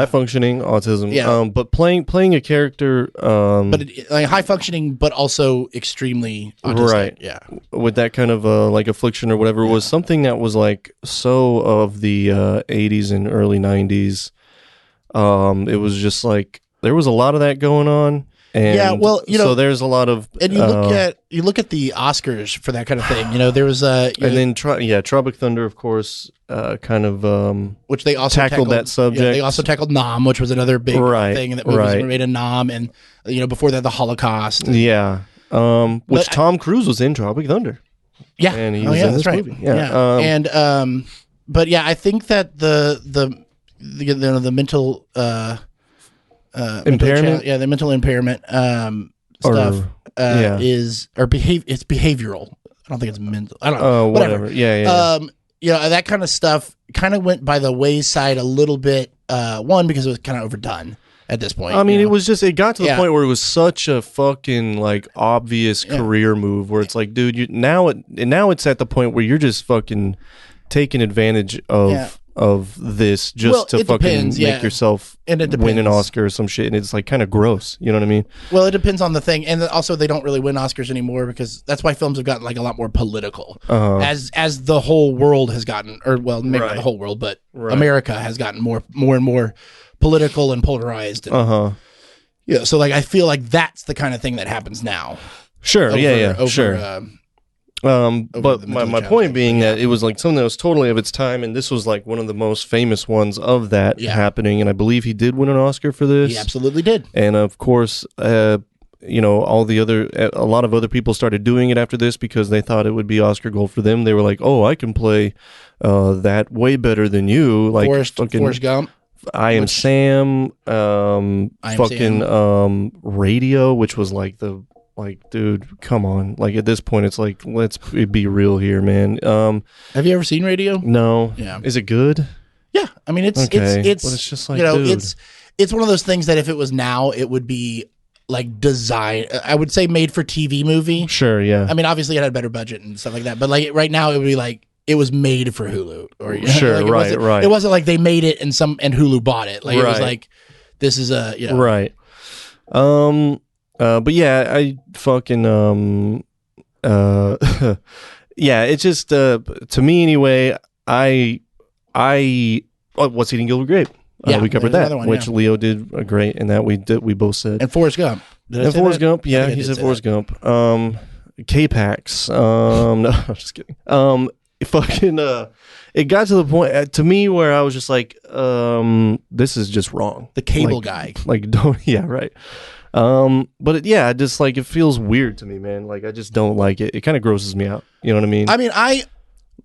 Speaker 2: functioning autism.
Speaker 1: Yeah.
Speaker 2: But playing a character,
Speaker 1: but high functioning, but also extremely autistic. Right. Yeah.
Speaker 2: With that kind of like affliction or whatever, was something that was like so of the 80s and early 90s. It was just like there was a lot of that going on. And so there's a lot of,
Speaker 1: and you look at the Oscars for that kind of thing. There was
Speaker 2: Tropic Thunder, of course, kind of
Speaker 1: which they also
Speaker 2: tackled that subject.
Speaker 1: They also tackled Nam, which was another big thing, and that movies were made in Nam, and before that the Holocaust.
Speaker 2: Which Tom Cruise was in Tropic Thunder.
Speaker 1: Yeah,
Speaker 2: and he was in this movie.
Speaker 1: Yeah. But yeah, I think that the mental.
Speaker 2: Impairment,
Speaker 1: the mental impairment stuff it's behavioral. I don't think it's mental. I don't know. Whatever. That kind of stuff kind of went by the wayside a little bit. One, because it was kind of overdone at this point.
Speaker 2: I mean, it got to the point where it was such a fucking like obvious career move, where it's like, dude, now it's at the point where you're just fucking taking advantage of this just to fucking make yourself win an Oscar or some shit, and it's like kind of gross. You know what I mean?
Speaker 1: Well, it depends on the thing, and also they don't really win Oscars anymore, because that's why films have gotten like a lot more political as the whole world has gotten, or well, maybe not the whole world, but America has gotten more and more political and polarized. And, so like I feel like that's the kind of thing that happens now.
Speaker 2: Sure. But my point being that it was like something that was totally of its time, and this was like one of the most famous ones of that happening, and I believe he did win an Oscar for this.
Speaker 1: He absolutely did.
Speaker 2: And of course, all the other, a lot of other people started doing it after this because they thought it would be Oscar gold for them. They were like, oh, I can play that way better than you. Like
Speaker 1: Forrest Gump.
Speaker 2: I Am Sam, Radio, which was like dude, come on. Like at this point, it's like, let's be real here, man.
Speaker 1: Have you ever seen Radio?
Speaker 2: No.
Speaker 1: Yeah.
Speaker 2: Is it good?
Speaker 1: Yeah. I mean, it's
Speaker 2: but it's just like, dude.
Speaker 1: it's one of those things that if it was now, it would be like design. I would say made for TV movie.
Speaker 2: Sure. Yeah.
Speaker 1: I mean, obviously it had a better budget and stuff like that, but like right now it would be like, it was made for Hulu, or
Speaker 2: sure,
Speaker 1: like
Speaker 2: right.
Speaker 1: It wasn't like they made it and Hulu bought it. Like it was like, this is a
Speaker 2: right. But yeah, I fucking yeah. It's just to me anyway. What's Eating Gilbert Grape? We covered that, which Leo did great, and that we both said.
Speaker 1: And Forrest Gump.
Speaker 2: Forrest Gump, yeah, he said Forrest Gump. K-Pax. No, I'm just kidding. Fucking it got to the point to me where I was just like, this is just wrong.
Speaker 1: The cable guy.
Speaker 2: Like right. But just like it feels weird to me, man. Like I just don't like it. It kind of grosses me out. You know what I mean?
Speaker 1: I mean,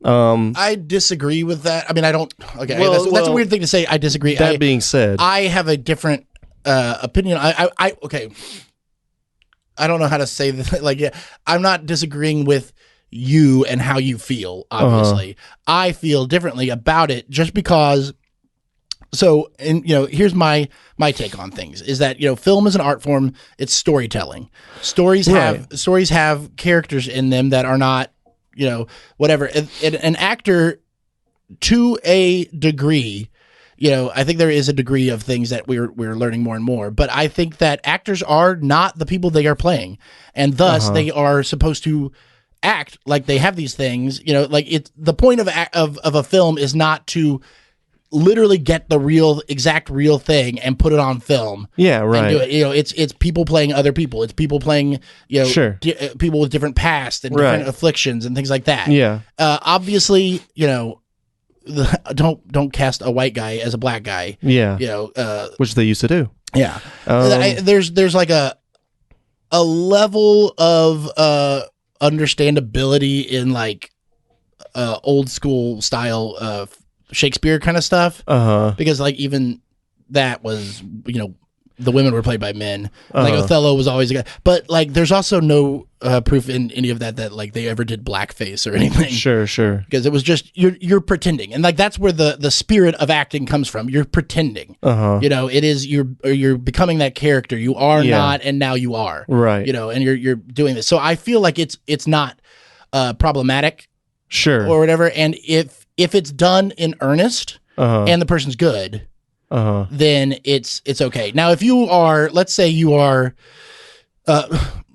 Speaker 1: I disagree with that. I mean, I don't. Okay, that's a weird thing to say. I disagree.
Speaker 2: That being said,
Speaker 1: I have a different opinion. Okay. I don't know how to say this. Like, yeah, I'm not disagreeing with you and how you feel. Obviously, I feel differently about it just because. So, and here's my take on things is that film is an art form. It's storytelling. Stories have characters in them that are not whatever. An actor, to a degree, I think there is a degree of things that we're learning more and more. But I think that actors are not the people they are playing, and thus they are supposed to act like they have these things. Like the point of a film is not to literally get the exact real thing and put it on film.
Speaker 2: Yeah, right.
Speaker 1: And do it. It's people playing other people. It's people playing
Speaker 2: sure.
Speaker 1: People with different past and different afflictions and things like that.
Speaker 2: Yeah.
Speaker 1: Obviously, don't cast a white guy as a black guy.
Speaker 2: Yeah. Which they used to do.
Speaker 1: Yeah. There's like a level of understandability in like old school style Shakespeare kind of stuff, because like even that was the women were played by men. Like Othello was always a guy, but like there's also no proof in any of that like they ever did blackface or anything.
Speaker 2: Sure.
Speaker 1: Because it was just you're pretending, and like that's where the spirit of acting comes from. You're pretending. It is you're becoming that character. You are not, and now you are.
Speaker 2: Right.
Speaker 1: And you're doing this. So I feel like it's not problematic.
Speaker 2: Sure.
Speaker 1: Or whatever, and if it's done in earnest and the person's good, then it's okay. Now, if you are, let's say you are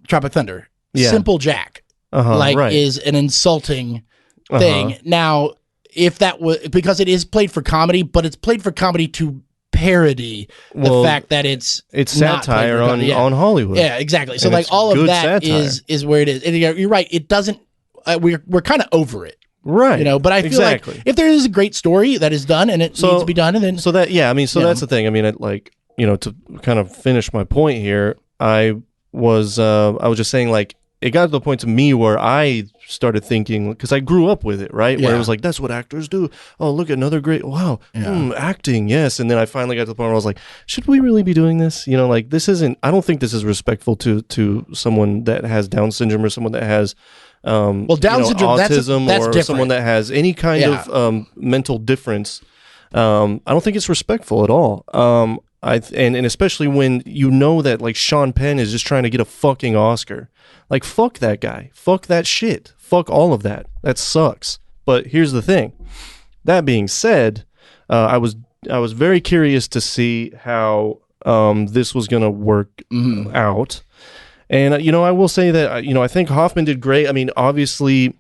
Speaker 1: Tropic Thunder, Simple Jack, is an insulting thing. Now, if that was because it is played for comedy, but it's played for comedy to parody the fact that it's
Speaker 2: satire on Hollywood.
Speaker 1: Yeah, exactly. So like all of that is where it is. And you're right. It doesn't. We're kind of over it.
Speaker 2: Right.
Speaker 1: But I feel like if there is a great story that is done and it needs to be done, and then
Speaker 2: that's the thing. I mean, to kind of finish my point here, I was just saying like it got to the point to me where I started thinking, because I grew up with it, right? Where it was like, that's what actors do. Oh, look, another great, wow, acting, yes. And then I finally got to the point where I was like, should we really be doing this? Like this isn't, I don't think this is respectful to someone that has Down syndrome or someone that has
Speaker 1: Down syndrome,
Speaker 2: autism,
Speaker 1: that's
Speaker 2: or
Speaker 1: different.
Speaker 2: someone that has any kind of mental difference. I don't think it's respectful at all. And especially when that like Sean Penn is just trying to get a fucking Oscar. Like fuck that guy. Fuck that shit. Fuck all of that. That sucks. But here's the thing. That being said, I was very curious to see how this was going to work out. And, I will say that, I think Hoffman did great. I mean, obviously,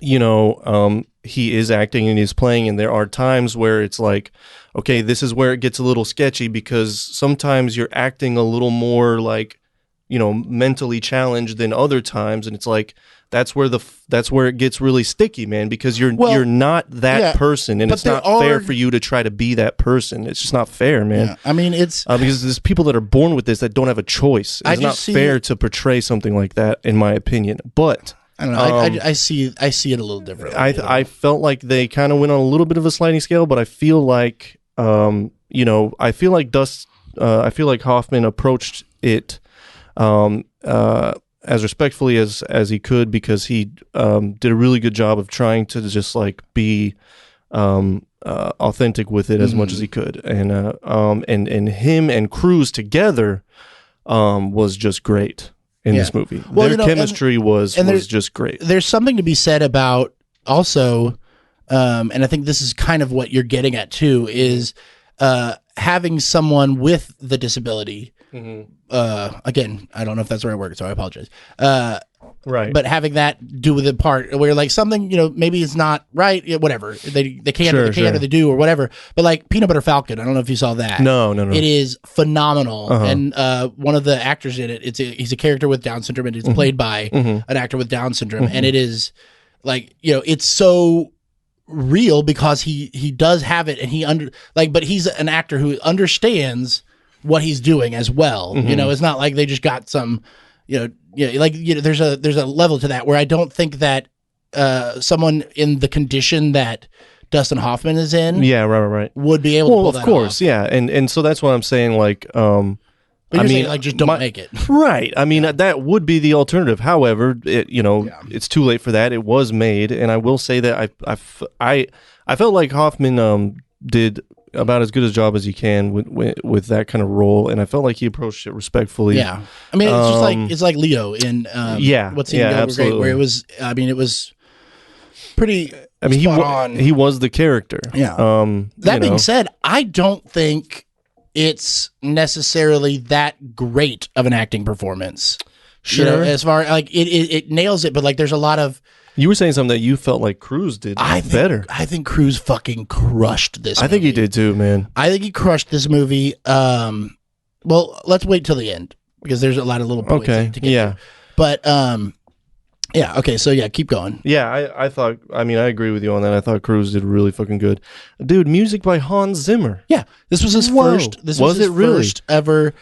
Speaker 2: he is acting and he's playing, and there are times where it's like, okay, this is where it gets a little sketchy, because sometimes you're acting a little more like, mentally challenged than other times. And it's like, that's where it gets really sticky, man, because you're not that person, and it's not fair for you to try to be that person. It's just not fair, man.
Speaker 1: Yeah. I mean, it's
Speaker 2: because there's people that are born with this that don't have a choice. It's not fair to portray something like that, in my opinion. But
Speaker 1: I don't know. I see it a little differently.
Speaker 2: I felt like they kind of went on a little bit of a sliding scale, but I feel like I feel like Hoffman approached it as respectfully as he could, because he did a really good job of trying to just like be authentic with it as much as he could, and him and Cruise together was just great in this movie. Their chemistry was just great.
Speaker 1: There's something to be said about also, and I think this is kind of what you're getting at too, is having someone with the disability. Again, I don't know if that's the right word, so I apologize.
Speaker 2: Right.
Speaker 1: But having that do with the part where like something, maybe it's not right, whatever. They can't or they do or whatever. But like Peanut Butter Falcon, I don't know if you saw that.
Speaker 2: No.
Speaker 1: It is phenomenal. And one of the actors in it, he's a character with Down syndrome, and it's played by an actor with Down syndrome. And it is like, it's so real because he does have it, and but he's an actor who understands what he's doing as well. It's not like they just got some, there's a level to that where I don't think that someone in the condition that Dustin Hoffman is in,
Speaker 2: right,
Speaker 1: would be able to pull that
Speaker 2: of course,
Speaker 1: off.
Speaker 2: yeah, and so that's what I'm saying. Like,
Speaker 1: but you're saying, like, just don't make it.
Speaker 2: Right. I mean, that would be the alternative. However, it's too late for that. It was made, and I will say that I felt like Hoffman did about as good a job as he can with that kind of role, and I felt like he approached it respectfully.
Speaker 1: Yeah, I mean, it's just it's like Leo in What's He
Speaker 2: absolutely.
Speaker 1: where it was pretty.
Speaker 2: I mean, he was the character.
Speaker 1: Yeah. That being said, I don't think it's necessarily that great of an acting performance.
Speaker 2: Sure.
Speaker 1: As far like it nails it, but like there's a lot of.
Speaker 2: You were saying something that you felt like Cruise did better.
Speaker 1: I think Cruise fucking crushed this movie.
Speaker 2: I think he did too, man.
Speaker 1: I think he crushed this movie. Well, let's wait till the end because there's a lot of little points to get to. But okay, so keep going.
Speaker 2: Yeah, I thought, I agree with you on that. I thought Cruise did really fucking good. Dude, music by Hans Zimmer.
Speaker 1: Yeah, this was his first. This was his first ever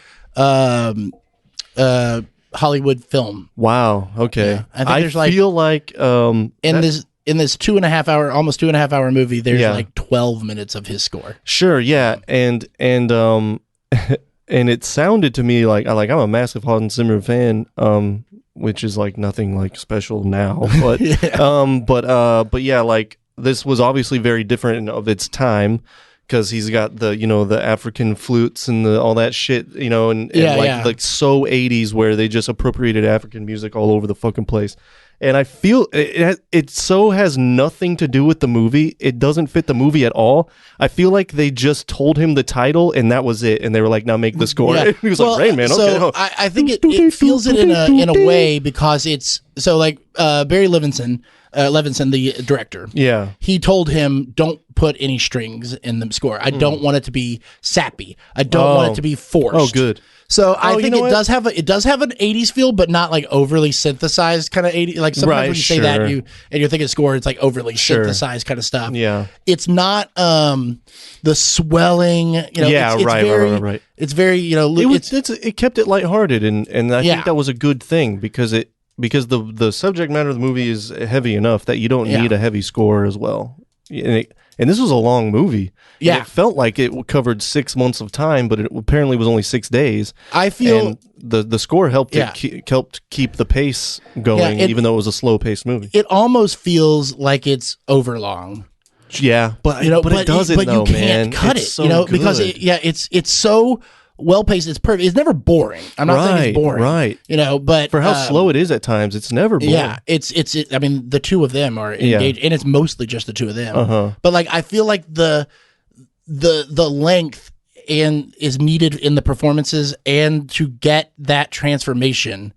Speaker 1: Hollywood film.
Speaker 2: Wow. Okay.
Speaker 1: Yeah. I think
Speaker 2: feel like
Speaker 1: in this 2.5 hour, almost 2.5 hour movie, there's like 12 minutes of his score.
Speaker 2: Sure. Yeah. And and it sounded to me like I'm a massive Hans Zimmer fan, which is like nothing like special now, but but yeah, like this was obviously very different of its time. Because he's got the the African flutes and all that shit, and like so 80s where they just appropriated African music all over the fucking place. And I feel it so has nothing to do with the movie. It doesn't fit the movie at all. I feel like they just told him the title and that was it. And they were like, now make the score. Yeah. He was like, Rain Man, okay.
Speaker 1: So I think it feels it in a way because it's so like Barry Levinson, the director.
Speaker 2: Yeah.
Speaker 1: He told him, don't put any strings in the score. I don't want it to be sappy. I don't want it to be forced.
Speaker 2: Oh, good.
Speaker 1: So I think it does have an 80s feel, but not like overly synthesized kind of 80s. Like sometimes when you say that and you're thinking score, it's like overly synthesized kind of stuff.
Speaker 2: Yeah.
Speaker 1: It's not the swelling, it's
Speaker 2: right.
Speaker 1: It's very,
Speaker 2: it kept it lighthearted and I think that was a good thing because the subject matter of the movie is heavy enough that you don't need a heavy score as well. And this was a long movie. Yeah. It felt like it covered 6 months of time, but it apparently was only 6 days.
Speaker 1: I feel...
Speaker 2: And the score helped helped keep the pace going, even though it was a slow-paced movie.
Speaker 1: It almost feels like it's overlong.
Speaker 2: Yeah, but it doesn't,
Speaker 1: but you can't cut it,
Speaker 2: so
Speaker 1: because it's so well-paced. It's perfect. It's never boring. I'm not saying it's boring.
Speaker 2: Right.
Speaker 1: But
Speaker 2: for how slow it is at times, it's never boring.
Speaker 1: Yeah, I mean, the two of them are engaged, and it's mostly just the two of them. But like, I feel like the length is needed in the performances, and to get that transformation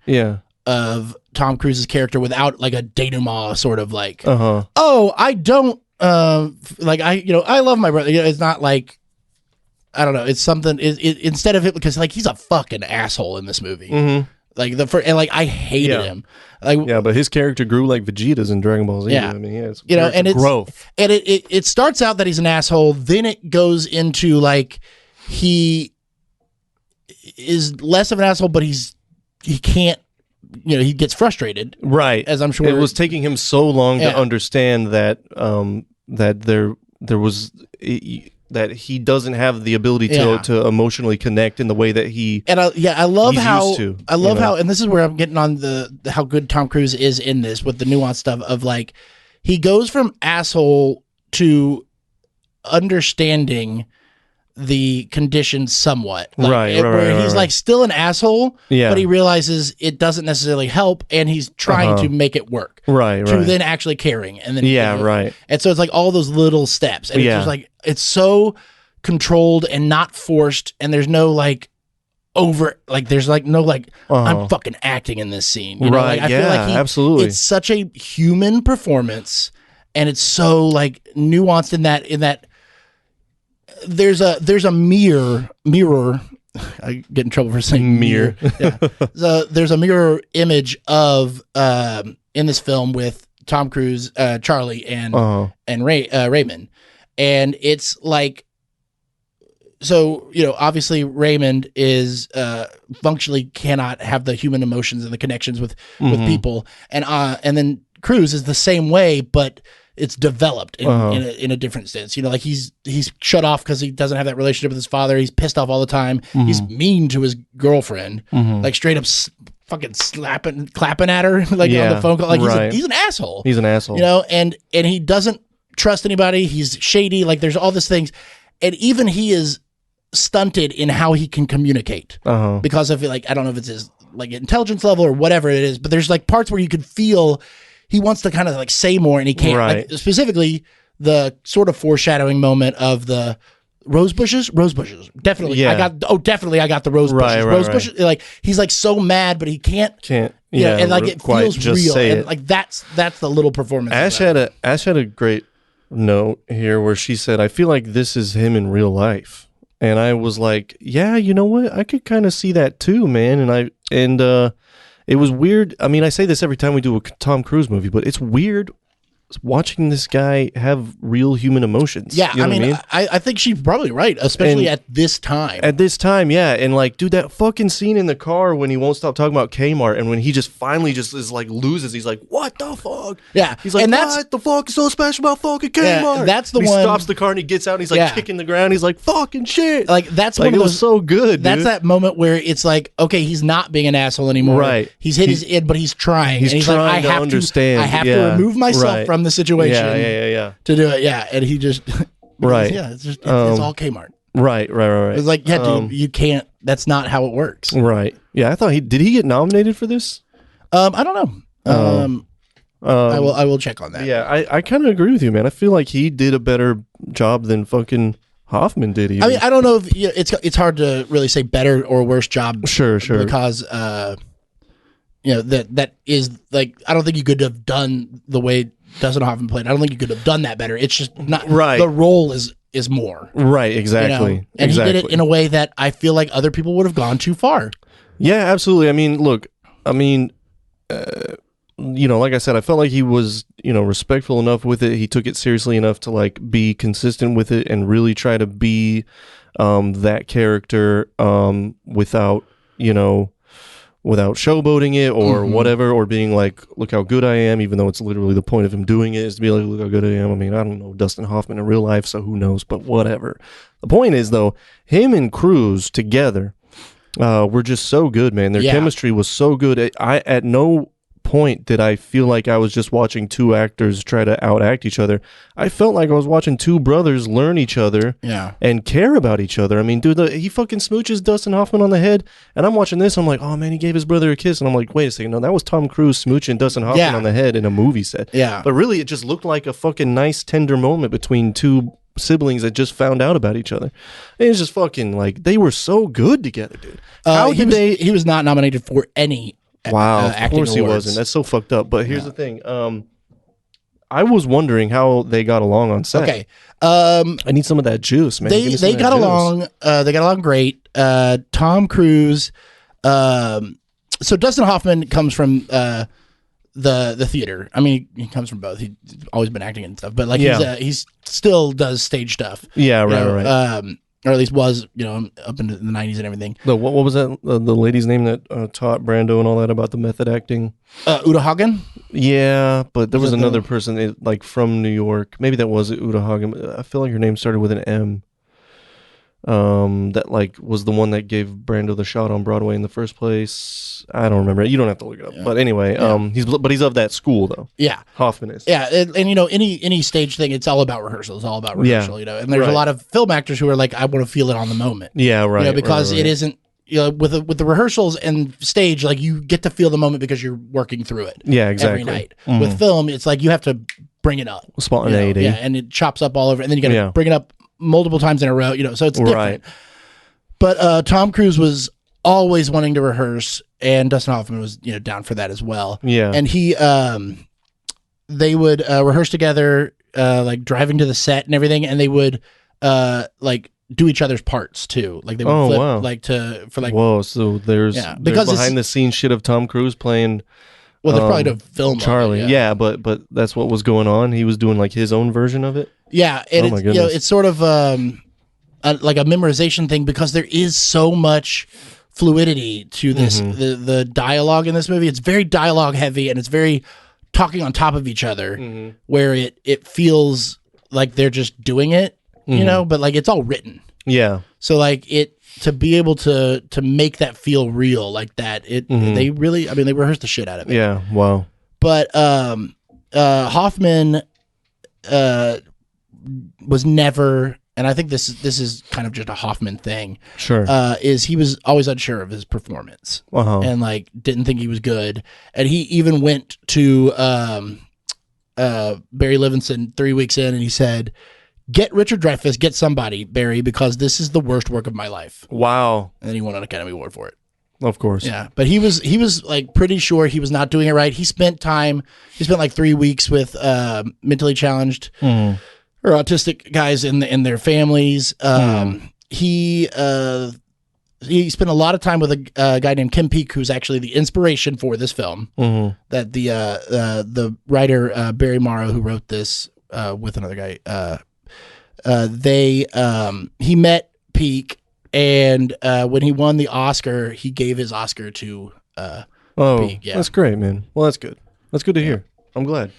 Speaker 1: of Tom Cruise's character without like a denouement sort of like, oh, I don't like I love my brother. It's not like. I don't know. It's something. Instead of it, because like he's a fucking asshole in this movie. I hated him. Like,
Speaker 2: yeah, but his character grew like Vegeta's in Dragon Ball Z.
Speaker 1: Yeah.
Speaker 2: I mean, he has
Speaker 1: and it's
Speaker 2: growth.
Speaker 1: And it starts out that he's an asshole. Then it goes into like he is less of an asshole, but he can't. He gets frustrated.
Speaker 2: Right.
Speaker 1: As I'm sure
Speaker 2: it was taking him so long to understand that that there was. That he doesn't have the ability to emotionally connect in the way that he
Speaker 1: I love how
Speaker 2: how,
Speaker 1: and this is where I'm getting on how good Tom Cruise is in this with the nuanced stuff of like he goes from asshole to understanding the conditions somewhat, like, where he's like still an asshole, but he realizes it doesn't necessarily help, and he's trying to make it work, to then actually caring, and then and so it's like all those little steps, and it's just like it's so controlled and not forced, and there's no like over there's like no like I'm fucking acting in this scene, you know? Like, I feel like
Speaker 2: absolutely,
Speaker 1: it's such a human performance, and it's so like nuanced in that. There's a mirror. I get in trouble for saying mirror. There's a mirror image of in this film with Tom Cruise, Charlie, and Raymond, and it's like, so obviously Raymond is functionally cannot have the human emotions and the connections with people, and then Cruise is the same way, but it's developed in a different sense. Like he's shut off because he doesn't have that relationship with his father. He's pissed off all the time. He's mean to his girlfriend, like straight up fucking clapping at her like on the phone call. Like he's an asshole.
Speaker 2: He's an asshole.
Speaker 1: And he doesn't trust anybody. He's shady. Like there's all these things, and even he is stunted in how he can communicate because of like I don't know if it's his like intelligence level or whatever it is, but there's like parts where you could feel. He wants to kind of like say more and he can't. Like, specifically, the sort of foreshadowing moment of the rose bushes. Definitely. I got the rose bushes. Bushes. Like he's like so mad, but he can't. Yeah. And like it feels real. And like that's the little performance.
Speaker 2: Ash had a great note here where she said, "I feel like this is him in real life," and I was like, "Yeah, you know what? I could kind of see that too, man." And it was weird. I mean, I say this every time we do a Tom Cruise movie, but it's weird watching this guy have real human emotions.
Speaker 1: Yeah, I mean, I think she's probably right, especially at this time.
Speaker 2: At this time, yeah. And like, dude, that fucking scene in the car when he won't stop talking about K-Mart and when he just finally just is like loses, he's like, what the fuck?
Speaker 1: Yeah.
Speaker 2: He's like, and what the fuck is so special about fucking K-Mart?
Speaker 1: That's the
Speaker 2: one.
Speaker 1: He
Speaker 2: stops the car and he gets out and he's like kicking the ground. He's like, fucking shit.
Speaker 1: Like, that's
Speaker 2: like,
Speaker 1: one of those.
Speaker 2: It was so good,
Speaker 1: That's that moment where it's like, okay, he's not being an asshole anymore.
Speaker 2: Right.
Speaker 1: He's hit his id, but he's trying.
Speaker 2: He's trying
Speaker 1: like,
Speaker 2: to understand.
Speaker 1: I have to remove myself from the situation.
Speaker 2: Yeah.
Speaker 1: To do it, and he just
Speaker 2: right.
Speaker 1: Yeah, it's all Kmart.
Speaker 2: Right.
Speaker 1: It's like, dude, you can't. That's not how it works.
Speaker 2: Right. Yeah, I thought did he get nominated for this?
Speaker 1: I don't know. I will check on that.
Speaker 2: Yeah, I kind of agree with you, man. I feel like he did a better job than fucking Hoffman did. Even.
Speaker 1: I mean, I don't know if it's hard to really say better or worse job.
Speaker 2: Sure.
Speaker 1: Because that is like I don't think you could have done the way Dustin Hoffman played. I don't think you could have done that better. It's just not right. The role is more
Speaker 2: right. Exactly.
Speaker 1: And he did it in a way that I feel like other people would have gone too far.
Speaker 2: Yeah, absolutely. I mean, look. I mean, like I said, I felt like he was respectful enough with it. He took it seriously enough to like be consistent with it and really try to be that character without showboating it or whatever, or being like, look how good I am, even though it's literally the point of him doing it is to be like, look how good I am. I mean, I don't know Dustin Hoffman in real life, so who knows, but whatever. The point is, though, him and Cruise together were just so good, man. Their chemistry was so good. I at no point did I feel like I was just watching two actors try to outact each other. I felt like I was watching two brothers learn each other and care about each other. I mean, dude, he fucking smooches Dustin Hoffman on the head, and I'm watching this, I'm like, oh man, he gave his brother a kiss, and I'm like, wait a second, no, that was Tom Cruise smooching Dustin Hoffman on the head in a movie set.
Speaker 1: Yeah.
Speaker 2: But really, it just looked like a fucking nice, tender moment between two siblings that just found out about each other. And it's just fucking like, they were so good together, dude.
Speaker 1: He was not nominated for any
Speaker 2: wow, of course he
Speaker 1: awards.
Speaker 2: wasn't. That's so fucked up. But here's the thing. I was wondering how they got along on set.
Speaker 1: Okay.
Speaker 2: I need some of that juice, man.
Speaker 1: They got along. They got along great. Tom Cruise So Dustin Hoffman comes from the theater. I mean, he comes from both. He's always been acting and stuff, but like he's still does stage stuff.
Speaker 2: Yeah,
Speaker 1: right. Or at least was, up into the 90s and everything.
Speaker 2: What was that? The lady's name that taught Brando and all that about the method acting?
Speaker 1: Uta Hagen?
Speaker 2: Yeah, but there was another person like from New York. Maybe that was Uta Hagen. I feel like her name started with an M. That like was the one that gave Brando the shot on Broadway in the first place. I don't remember. You don't have to look it up. Yeah. But anyway, he's of that school though.
Speaker 1: Yeah,
Speaker 2: Hoffman is.
Speaker 1: Yeah, and any stage thing, it's all about rehearsal. It's all about rehearsal. And there's a lot of film actors who are like, I want to feel it on the moment.
Speaker 2: Yeah, right.
Speaker 1: Because it isn't. With the rehearsals and stage, like you get to feel the moment because you're working through it.
Speaker 2: Yeah, exactly.
Speaker 1: Every night. With film, it's like you have to bring it up.
Speaker 2: Spontaneity.
Speaker 1: And it chops up all over, and then you got to bring it up multiple times in a row, so it's different. Right. But Tom Cruise was always wanting to rehearse, and Dustin Hoffman was down for that as well.
Speaker 2: Yeah.
Speaker 1: And they would rehearse together, like driving to the set and everything, and they would like do each other's parts too. Like they would flip
Speaker 2: whoa, so there's behind the scenes shit of Tom Cruise playing.
Speaker 1: Well, they're probably to film
Speaker 2: Charlie. But that's what was going on. He was doing like his own version of it.
Speaker 1: Yeah, and it's sort of like a memorization thing because there is so much fluidity to this. The dialogue in this movie, it's very dialogue heavy, and it's very talking on top of each other, where it feels like they're just doing it, but like it's all written.
Speaker 2: Yeah.
Speaker 1: So like to be able to make that feel real like that, they really, they rehearsed the shit out of it.
Speaker 2: Yeah. Wow.
Speaker 1: But Hoffman was never, and I think this is kind of just a Hoffman thing.
Speaker 2: Sure.
Speaker 1: Is he was always unsure of his performance, and like didn't think he was good, and he even went to Barry Levinson 3 weeks in, and he said, "Get Richard Dreyfuss, get somebody, Barry, because this is the worst work of my life."
Speaker 2: Wow.
Speaker 1: And then he won an Academy Award for it.
Speaker 2: Of course.
Speaker 1: Yeah, but he was like pretty sure he was not doing it right. He spent like 3 weeks with mentally challenged or autistic guys in their families. He spent a lot of time with a guy named Kim Peek, who's actually the inspiration for this film. That the writer Barry Morrow, who wrote this with another guy, he met Peek, and when he won the Oscar, he gave his Oscar to Peek. Yeah.
Speaker 2: That's great, man. Well, that's good. That's good to hear. I'm glad.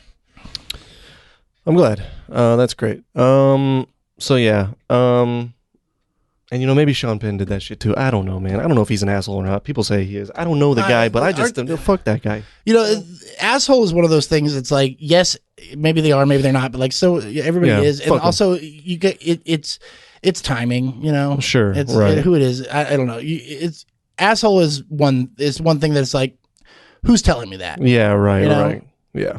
Speaker 2: That's great. So yeah. And maybe Sean Penn did that shit too. I don't know, man. I don't know if he's an asshole or not. People say he is. I don't know the guy, but I just fuck that guy.
Speaker 1: Asshole is one of those things. It's like, yes, maybe they are, maybe they're not, but like, so everybody is, and also you get it. It's timing,
Speaker 2: Sure,
Speaker 1: it's
Speaker 2: right.
Speaker 1: Who it is. I don't know. It's asshole is one thing that's like, who's telling me that?
Speaker 2: Yeah, right, right. Yeah.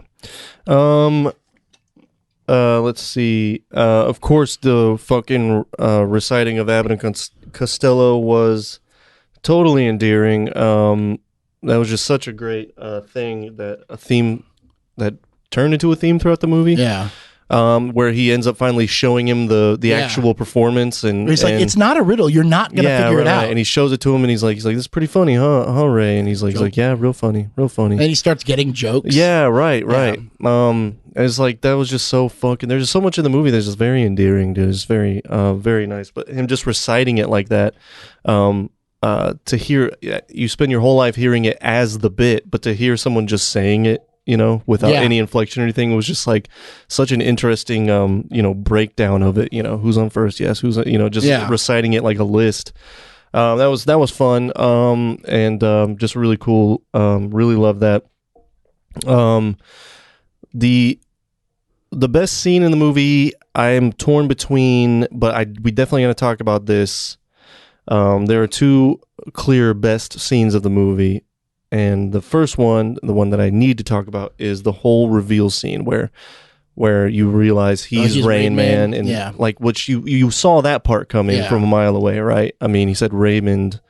Speaker 2: Let's see. Of course, the fucking reciting of Abbott and Costello was totally endearing. That was just such a great thing, a theme that turned into a theme throughout the movie.
Speaker 1: Yeah.
Speaker 2: Where he ends up finally showing him the actual performance, and
Speaker 1: he's like, it's not a riddle. You're not gonna figure it out.
Speaker 2: And he shows it to him, and he's like, this is pretty funny, huh, Ray? And he's like, yeah, real funny. And
Speaker 1: he starts getting jokes.
Speaker 2: Yeah, right. It's like that was just so fucking. There's just so much in the movie that's just very endearing, dude. It's very, very nice. But him just reciting it like that, to hear, you spend your whole life hearing it as the bit, but to hear someone just saying it, without any inflection or anything, it was just like such an interesting, breakdown of it. Who's on first? Yes, who's reciting it like a list. That was fun. And just really cool. Really love that. The best scene in the movie, I am torn between, but we definitely going to talk about this. There are two clear best scenes of the movie. And the first one, the one that I need to talk about, is the whole reveal scene where you realize he's Rain Man, and like which you saw that part coming from a mile away, right? I mean, he said Raymond,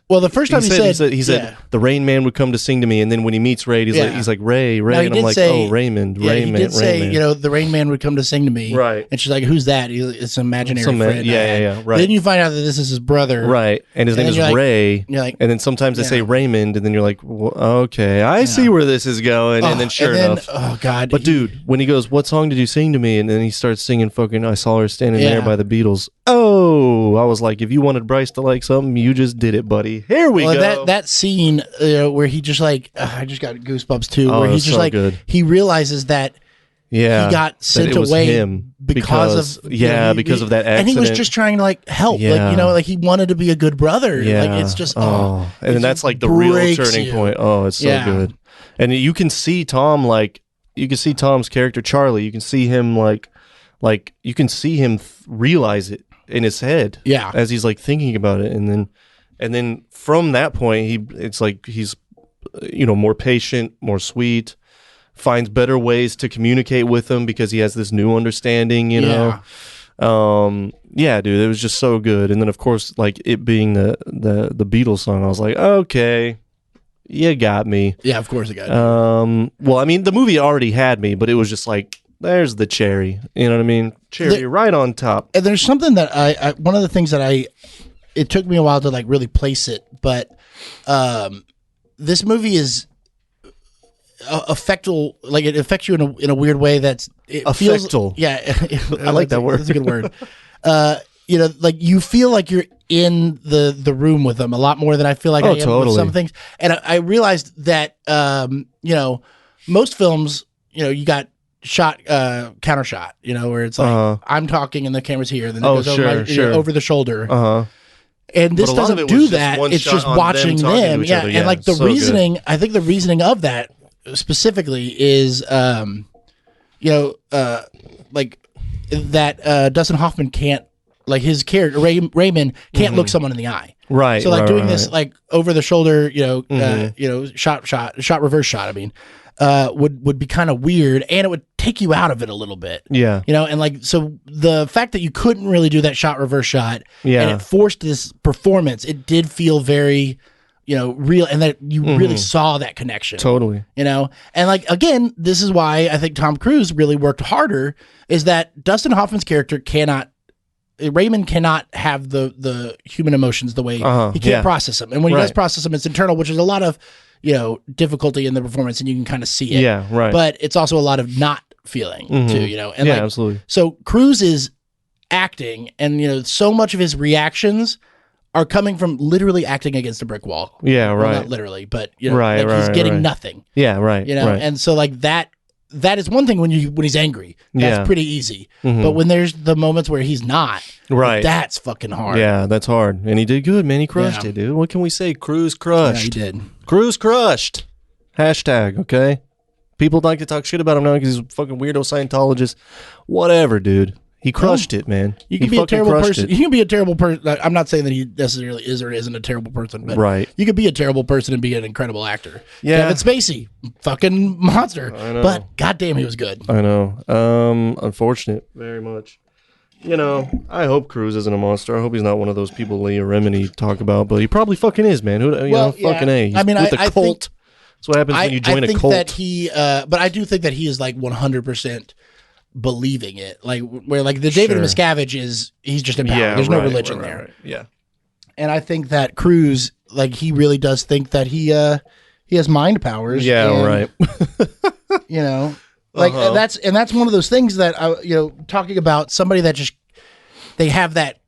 Speaker 1: Well, the first time he said
Speaker 2: yeah. The Rain Man would come to sing to me, and then when he meets Ray, he's like Ray,
Speaker 1: now,
Speaker 2: and I'm like, oh, Raymond,
Speaker 1: yeah,
Speaker 2: Raymond,
Speaker 1: he did say,
Speaker 2: Raymond.
Speaker 1: the Rain Man would come to sing to me,
Speaker 2: right?
Speaker 1: And she's like, who's that? It's an imaginary friend.
Speaker 2: Yeah, right.
Speaker 1: Then you find out that this is his brother,
Speaker 2: right? And his name is Ray.
Speaker 1: You're like,
Speaker 2: and then sometimes they say Raymond, and then you're like, okay, I see where this is going, and then sure enough,
Speaker 1: oh god!
Speaker 2: But dude, when he goes, what song did you sing to me? And then he starts singing fucking I Saw Her Standing There by the Beatles. Oh, I was like, if you wanted Bryce to like something, you just did it, buddy. Here we go.
Speaker 1: That scene where he just like, I just got goosebumps too. Where he's just
Speaker 2: so
Speaker 1: like,
Speaker 2: good.
Speaker 1: He realizes that he got sent away because of
Speaker 2: because of that accident,
Speaker 1: and he was just trying to like help, like he wanted to be a good brother. Like it's just
Speaker 2: and then that's like the real turning point. Oh, it's so good, and you can see Tom Tom's character Charlie. You can see him like you can see him realize it in his head, as he's like thinking about it, and then from that point it's like he's more patient, more sweet, finds better ways to communicate with them because he has this new understanding, dude, it was just so good. And then of course, like it being the Beatles song, I was like, okay, you got me.
Speaker 1: Yeah, of course it got me.
Speaker 2: Well, I mean, the movie already had me, but it was just like, there's the cherry, you know what I mean? Cherry right on top.
Speaker 1: And there's something that I one of the things that it took me a while to like really place it, but this movie is affectal, like it affects you in a weird way that's
Speaker 2: affectal.
Speaker 1: I
Speaker 2: like that word.
Speaker 1: That's a good word. Like you feel like you're in the room with them a lot more than I feel like I am with some things. And I realized that most films, you got shot counter shot, where it's like I'm talking and the camera's here, then it goes over the shoulder. And this doesn't do that. It's just watching them. Yeah. And like the reasoning, good. I think the reasoning of that specifically is, like that Dustin Hoffman can't, like his character, Raymond can't look someone in the eye.
Speaker 2: Right.
Speaker 1: So like doing this like over the shoulder, shot reverse shot, I mean, would be kind of weird, and it would take you out of it a little bit. Yeah. And like, so the fact that you couldn't really do that shot reverse shot, and it forced this performance, it did feel very, real, and that you really saw that connection. Totally. And like, again, this is why I think Tom Cruise really worked harder, is that Dustin Hoffman's character Raymond cannot have the human emotions the way he can't process them. And when he does process them, it's internal, which is a lot of, difficulty in the performance, and you can kind of see it. Yeah, right. But it's also a lot of not feeling too, And like, absolutely. So Cruise is acting, and so much of his reactions are coming from literally acting against a brick wall. Yeah, right. Well, not literally, but he's getting nothing. Yeah, right. And so like that is one thing when he's angry. That's pretty easy. But when there's the moments where he's not, that's fucking hard.
Speaker 2: Yeah, that's hard. And he did good, man. He crushed it, dude. What can we say? Cruise crushed.
Speaker 1: Yeah, he did.
Speaker 2: Cruise crushed. Hashtag, okay? People like to talk shit about him now because he's a fucking weirdo Scientologist. Whatever, dude. He crushed it, man.
Speaker 1: You can be a terrible person. You can be a terrible person. I'm not saying that he necessarily is or isn't a terrible person, but you could be a terrible person and be an incredible actor. Yeah. Kevin Spacey, fucking monster. I know. But goddamn, he was good.
Speaker 2: I know. Unfortunate, very much. I hope Cruise isn't a monster. I hope he's not one of those people Leah Remini talk about, but he probably fucking is, man. Fucking A. He's with a cult. That's what happens when you join a cult.
Speaker 1: But I do think that he is like 100% believing it, like where like the David Miscavige he's just empowered. There's no religion there. Right. Yeah. And I think that Cruise, like, he really does think that he has mind powers.
Speaker 2: Yeah, and, right.
Speaker 1: Like that's one of those things that talking about somebody that just they have that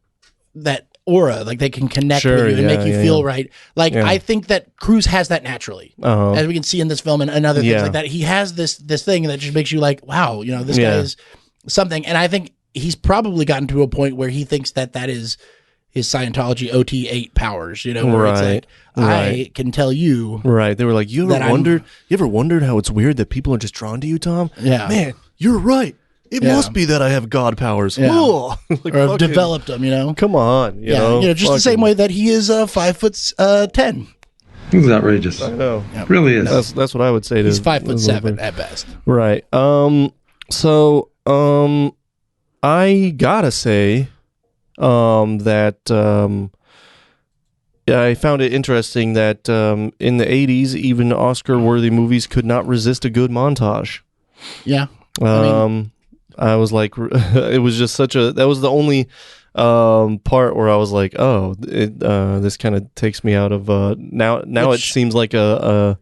Speaker 1: aura, like they can connect with you and make you feel right. Like I think that Cruise has that naturally, as we can see in this film and other things like that. He has this thing that just makes you like, wow, this guy is something. And I think he's probably gotten to a point where he thinks that is his Scientology OT8 powers, where it's like, I can tell you.
Speaker 2: Right. They were like, you ever wondered how it's weird that people are just drawn to you, Tom? Yeah. Man, you're right. It must be that I have God powers. Yeah.
Speaker 1: Like, or have developed them,
Speaker 2: Come on.
Speaker 1: Just the same way that he is 5'10".
Speaker 4: It's outrageous.
Speaker 2: I know.
Speaker 4: It really is.
Speaker 2: That's what I would say.
Speaker 1: He's 5'7" at best.
Speaker 2: Right. So I gotta say that I found it interesting that in the 80s, even Oscar-worthy movies could not resist a good montage.
Speaker 1: Yeah.
Speaker 2: I was like, it was just that was the only part where I was like, oh, this kind of takes me out of now it seems like a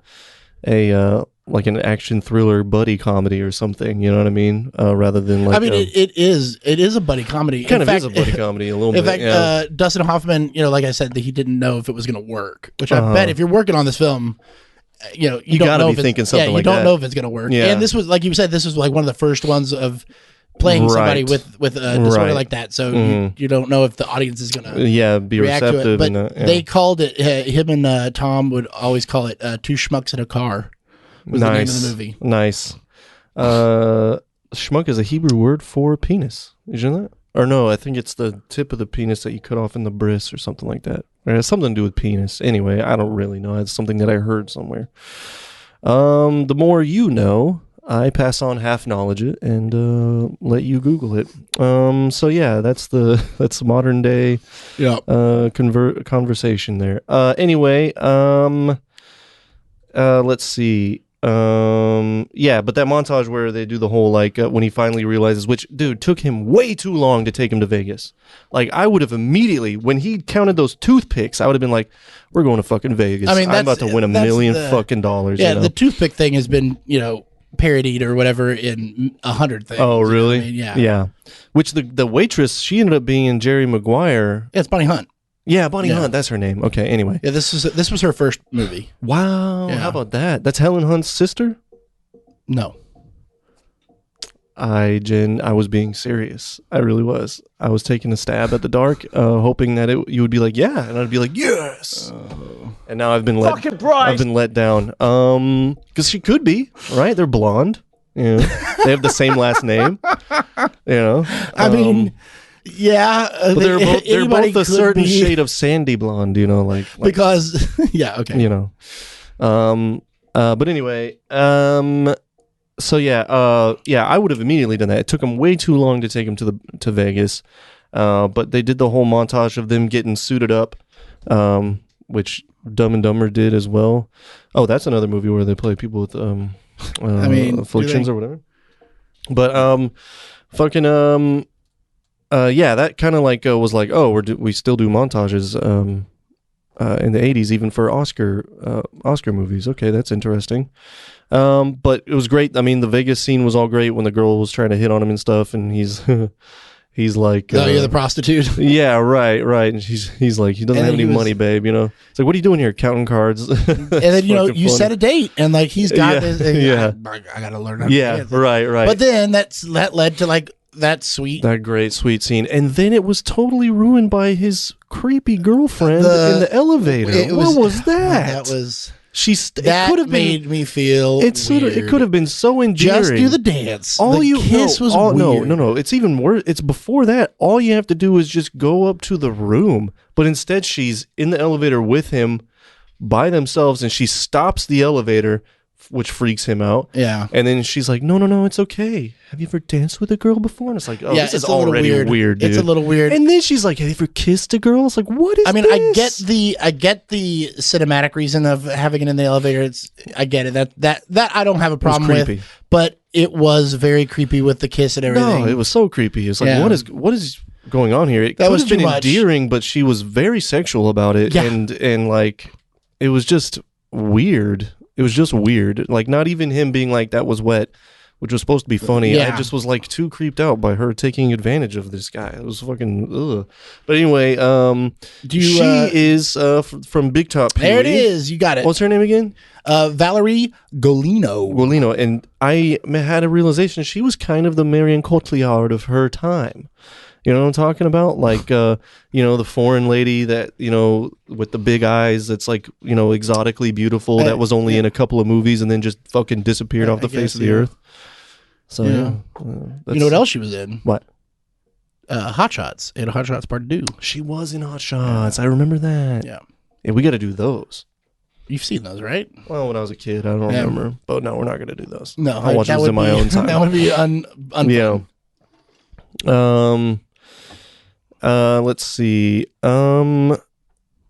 Speaker 2: like an action thriller buddy comedy or something, you know what I mean? Rather than like
Speaker 1: it is a buddy comedy.
Speaker 2: Kind of is a buddy comedy a little bit.
Speaker 1: In fact, Dustin Hoffman, like I said, that he didn't know if it was going to work, which I bet if you're working on this film, you don't
Speaker 2: gotta
Speaker 1: know
Speaker 2: be thinking something like that.
Speaker 1: You don't know if it's going to work.
Speaker 2: Yeah.
Speaker 1: And this was, like you said, this was like one of the first ones of playing somebody with a disorder like that. So you don't know if the audience is going to
Speaker 2: be
Speaker 1: react
Speaker 2: receptive.
Speaker 1: to it. But they called it, him and Tom would always call it Two Schmucks in a Car. Was the name of the movie.
Speaker 2: Nice. Schmuck is a Hebrew word for penis. Did you know that? Or no, I think it's the tip of the penis that you cut off in the bris or something like that. Or it has something to do with penis. Anyway, I don't really know. It's something that I heard somewhere. The more you know, I pass on half knowledge it and let you Google it. So yeah, that's the modern day conversation there. Anyway, let's see. But that montage where they do the whole like when he finally realizes, which dude took him way too long to take him to Vegas. Like I would have immediately, when he counted those toothpicks, I would have been like, we're going to fucking Vegas. I'm about to win $1 million fucking dollars.
Speaker 1: Yeah, the toothpick thing has been parodied or whatever in 100 things.
Speaker 2: Oh really?
Speaker 1: Yeah.
Speaker 2: Which the waitress, she ended up being in Jerry Maguire.
Speaker 1: Yeah, it's Bonnie Hunt.
Speaker 2: Yeah, Bonnie Hunt, that's her name. Okay, anyway.
Speaker 1: Yeah, this was her first movie.
Speaker 2: Wow, how about that? That's Helen Hunt's sister?
Speaker 1: No.
Speaker 2: I was being serious. I really was. I was taking a stab at the dark, hoping that you would be like, yeah, and I'd be like, yes. And now I've been let down. Because she could be, right? They're blonde. They have the same last name.
Speaker 1: I mean, yeah,
Speaker 2: but they're both a certain shade of sandy blonde, like
Speaker 1: because okay,
Speaker 2: but anyway, so I would have immediately done that. It took them way too long to take him to Vegas, but they did the whole montage of them getting suited up, which Dumb and Dumber did as well. Oh, that's another movie where they play people with afflictions or whatever. But that kind of like was like, oh, we still do montages in the 80s, even for Oscar movies. Okay, that's interesting. But it was great. I mean, the Vegas scene was all great when the girl was trying to hit on him and stuff, and he's like,
Speaker 1: oh, you're the prostitute.
Speaker 2: Yeah, right. And he's like, he doesn't have any money, babe. It's like, what are you doing here, counting cards?
Speaker 1: And then you set a date, and like he's got this. I gotta learn how to dance.
Speaker 2: Right.
Speaker 1: But then that led to like that
Speaker 2: great sweet scene, and then it was totally ruined by his creepy girlfriend in the elevator. What was that?
Speaker 1: That was
Speaker 2: it could have
Speaker 1: made me feel
Speaker 2: it could have been so endearing.
Speaker 1: Just do the dance.
Speaker 2: Kiss was
Speaker 1: weird.
Speaker 2: No. It's even worse. It's before that. All you have to do is just go up to the room, but instead she's in the elevator with him by themselves, and she stops the elevator, which freaks him out.
Speaker 1: Yeah.
Speaker 2: And then she's like, no, it's okay. Have you ever danced with a girl before? And it's like, oh, this is already weird, dude.
Speaker 1: It's a little weird.
Speaker 2: And then she's like, have you ever kissed a girl? It's like, what is this?
Speaker 1: I get the cinematic reason of having it in the elevator. I get it. That I don't have a problem with. But it was very creepy with the kiss and everything.
Speaker 2: No, it was so creepy. It's like, what is going on here? It could have been endearing, but she was very sexual about it. Yeah. And like, it was just weird. It was just weird. Like, not even him being like, that was wet, which was supposed to be funny. Yeah. I just was like too creeped out by her taking advantage of this guy. It was fucking ugh. But anyway, she is from Big Top Pee-wee.
Speaker 1: There it is. You got it.
Speaker 2: What's her name again?
Speaker 1: Valerie Golino.
Speaker 2: And I had a realization she was kind of the Marion Cotillard of her time. You know what I'm talking about? Like, the foreign lady that, with the big eyes that's like, exotically beautiful, that was only in a couple of movies and then just fucking disappeared off the face of the earth. So,
Speaker 1: you know what else she was in?
Speaker 2: What?
Speaker 1: Hot Shots. In Hot Shots Part 2.
Speaker 2: She was in Hot Shots. I remember that.
Speaker 1: Yeah.
Speaker 2: Yeah, we got to do those.
Speaker 1: You've seen those, right?
Speaker 2: Well, when I was a kid, I don't remember. But no, we're not going to do those.
Speaker 1: No.
Speaker 2: I'll watch those in my own time.
Speaker 1: That would be unfun.
Speaker 2: Yeah. Let's see.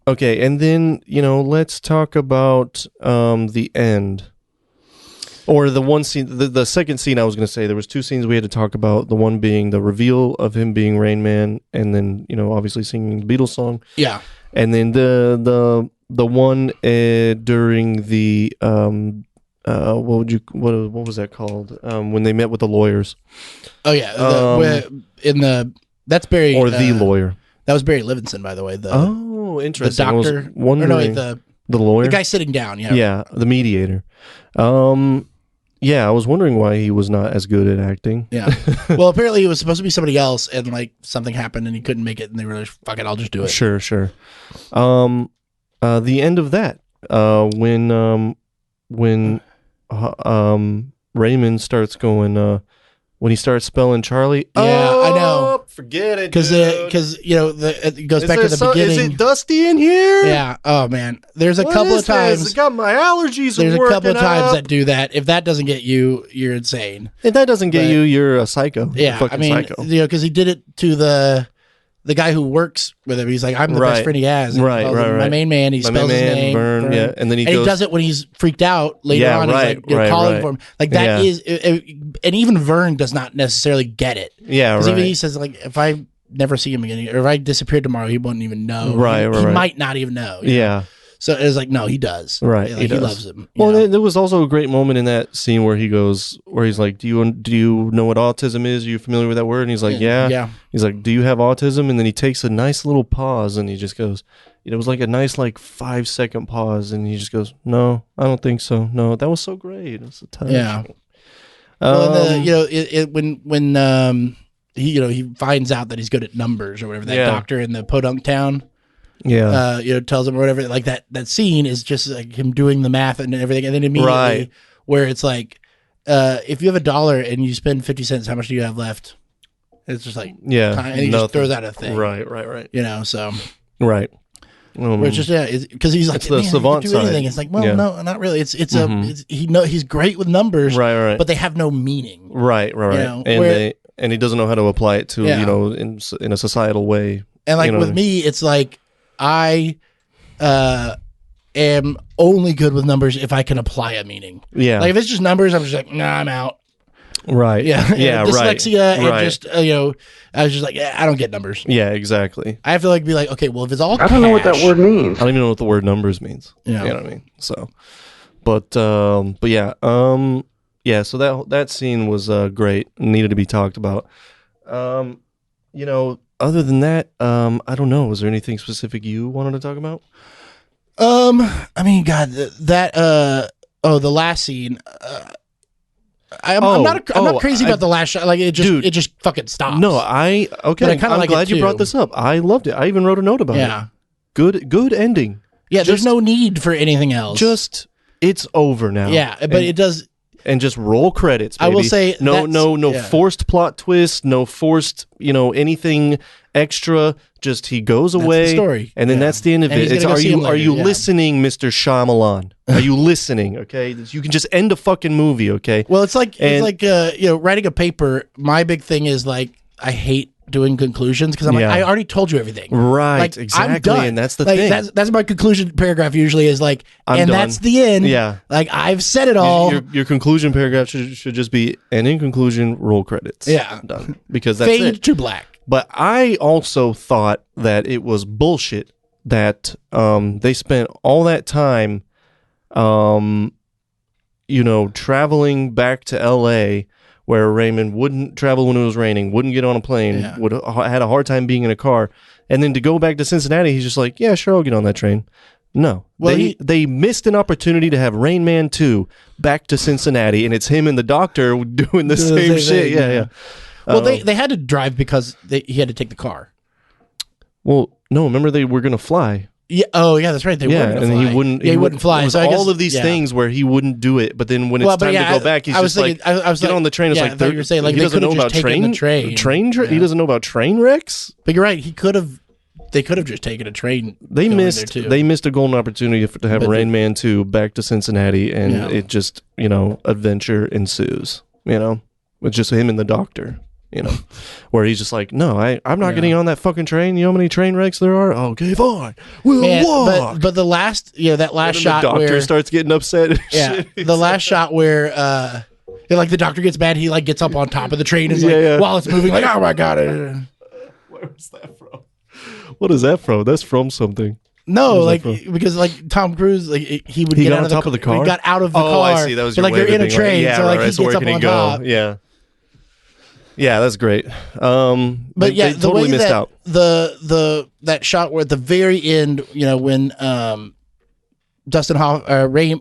Speaker 2: Okay, and then, let's talk about the end. Or the one scene, the second scene I was going to say, there was two scenes we had to talk about. The one being the reveal of him being Rain Man, and then, obviously singing the Beatles song.
Speaker 1: Yeah.
Speaker 2: And then the one during the, what was that called? When they met with the lawyers.
Speaker 1: Oh, yeah. That's Barry.
Speaker 2: Or the lawyer.
Speaker 1: That was Barry Levinson, by the way.
Speaker 2: Interesting.
Speaker 1: The doctor.
Speaker 2: The lawyer?
Speaker 1: The guy sitting down, yeah.
Speaker 2: Yeah, the mediator. Yeah, I was wondering why he was not as good at acting.
Speaker 1: Yeah. Well, apparently it was supposed to be somebody else, and like something happened, and he couldn't make it, and they were like, "Fuck it, I'll just do it."
Speaker 2: Sure. The end of that, when Raymond starts going, when he starts spelling Charlie.
Speaker 1: Yeah, I know.
Speaker 2: Forget it,
Speaker 1: because it goes back to the beginning.
Speaker 2: Is it dusty in here?
Speaker 1: Yeah. Oh man, there's a couple of times.
Speaker 2: I got my allergies.
Speaker 1: There's a couple of times
Speaker 2: up.
Speaker 1: that do that. If that doesn't get you, you're insane.
Speaker 2: If that doesn't get you, you're a psycho.
Speaker 1: Yeah,
Speaker 2: I mean,
Speaker 1: psycho. Because he did it to the guy who works with him. He's like, I'm the best friend he has. And
Speaker 2: right.
Speaker 1: My main man. He spells his name.
Speaker 2: Vern. Yeah, and then he
Speaker 1: does it when he's freaked out later on.
Speaker 2: Right,
Speaker 1: he's like, calling for him. Like that is, and even Vern does not necessarily get it.
Speaker 2: Yeah, right.
Speaker 1: Even he says like, if I never see him again, or if I disappeared tomorrow, he wouldn't even know.
Speaker 2: Right,
Speaker 1: he might not even know.
Speaker 2: Yeah.
Speaker 1: So it was like, no, he does.
Speaker 2: Right,
Speaker 1: like, he loves him.
Speaker 2: Well, there was also a great moment in that scene where he's like, do you know what autism is? Are you familiar with that word? And he's like, yeah. He's like, do you have autism? And then he takes a nice little pause, and he just goes, it was like a nice 5-second pause, and he just goes, no, I don't think so. No, that was so great. It was a touch.
Speaker 1: Yeah. Well, when he finds out that he's good at numbers or whatever, that doctor in the podunk town.
Speaker 2: Yeah.
Speaker 1: Tells him or whatever, like that scene is just like him doing the math and everything. And then immediately where it's like, if you have $1 and you spend 50 cents, how much do you have left? It's just like, and he just throws out a thing.
Speaker 2: Right.
Speaker 1: So.
Speaker 2: Right.
Speaker 1: Where it's just, because he's like,
Speaker 2: it's the savant
Speaker 1: do anything.
Speaker 2: side.
Speaker 1: It's like, well, no, not really. He's great with numbers,
Speaker 2: right.
Speaker 1: But they have no meaning.
Speaker 2: Right. And he doesn't know how to apply it to, in a societal way.
Speaker 1: And like with me, it's like, I am only good with numbers if I can apply a meaning. Yeah. Like if it's just numbers, I'm just like, nah, I'm out.
Speaker 2: Right.
Speaker 1: Yeah.
Speaker 2: Yeah.
Speaker 1: Dyslexia and just I was just like, I don't get numbers.
Speaker 2: Yeah. Exactly.
Speaker 1: I have to be like, okay, well, if it's all
Speaker 4: I don't know what that word means.
Speaker 2: I don't even know what the word numbers means.
Speaker 1: Yeah.
Speaker 2: You know what I mean? So, but yeah. Yeah. So that scene was great. Needed to be talked about. Other than that, I don't know. Was there anything specific you wanted to talk about?
Speaker 1: I mean, God, the last scene. I'm not crazy about the last shot. Like it just fucking stops.
Speaker 2: No, I'm glad you brought this up. I loved it. I even wrote a note about it. Yeah, good ending.
Speaker 1: Yeah, there's no need for anything else.
Speaker 2: Just it's over now.
Speaker 1: Yeah, but it does.
Speaker 2: And just roll credits, baby.
Speaker 1: I will say
Speaker 2: no forced plot twist, no forced, anything extra. Just he goes away,
Speaker 1: the story.
Speaker 2: And then that's the end of it. Are you listening, Mr. Shyamalan? Are you listening? Okay, you can just end a fucking movie. Okay.
Speaker 1: Well, it's like writing a paper. My big thing is like I hate doing conclusions because I'm like, I already told you everything.
Speaker 2: Right,
Speaker 1: like,
Speaker 2: exactly.
Speaker 1: I'm done.
Speaker 2: And that's the thing.
Speaker 1: That's my conclusion paragraph usually is like,
Speaker 2: I'm done.
Speaker 1: That's the end.
Speaker 2: Yeah.
Speaker 1: Like I've said it all.
Speaker 2: Your conclusion paragraph should just be, and in conclusion, roll credits.
Speaker 1: Yeah.
Speaker 2: I'm done. Because that's
Speaker 1: Fade
Speaker 2: it.
Speaker 1: to black.
Speaker 2: But I also thought that it was bullshit that they spent all that time traveling back to LA where Raymond wouldn't travel when it was raining, wouldn't get on a plane, had a hard time being in a car. And then to go back to Cincinnati, he's just like, yeah, sure, I'll get on that train. No. Well, they missed an opportunity to have Rain Man 2 back to Cincinnati, and it's him and the doctor doing the same shit. Yeah.
Speaker 1: Well, they had to drive because he had to take the car.
Speaker 2: Well, no, remember they were going to fly.
Speaker 1: Yeah. Oh, yeah, that's right. They were going to fly.
Speaker 2: He wouldn't fly. It was all of these things where he wouldn't do it, but then when it's time to go back, he's just like, get on the train. It's like,
Speaker 1: you were saying, like,
Speaker 2: he doesn't know about train. He doesn't know about train wrecks.
Speaker 1: But you're right. They could have just taken a train.
Speaker 2: They missed a golden opportunity to have Rain Man 2 back to Cincinnati, and it just, adventure ensues. It's just him and the doctor. You know, where he's just like, no, I'm not getting on that fucking train. You know how many train wrecks there are? Okay, fine. We'll walk.
Speaker 1: But the last, that last shot
Speaker 2: the doctor
Speaker 1: where
Speaker 2: starts getting upset. And
Speaker 1: yeah,
Speaker 2: shit.
Speaker 1: the last shot where like the doctor gets mad, he like gets up on top of the train and is like while it's moving, like, oh my god.
Speaker 2: Where was that from? What is that from? That's from something.
Speaker 1: No, like because like Tom Cruise, like he would get
Speaker 2: got
Speaker 1: out
Speaker 2: on top of the car.
Speaker 1: He got out of the car.
Speaker 2: Oh, I see. That was your
Speaker 1: like
Speaker 2: way
Speaker 1: they're
Speaker 2: of
Speaker 1: in a
Speaker 2: being
Speaker 1: train,
Speaker 2: like,
Speaker 1: so like he
Speaker 2: so
Speaker 1: gets
Speaker 2: where
Speaker 1: up
Speaker 2: can he
Speaker 1: on
Speaker 2: go?
Speaker 1: top.
Speaker 2: Yeah, that's great.
Speaker 1: But
Speaker 2: they
Speaker 1: the
Speaker 2: totally
Speaker 1: way
Speaker 2: missed
Speaker 1: that
Speaker 2: out.
Speaker 1: that shot where at the very end, when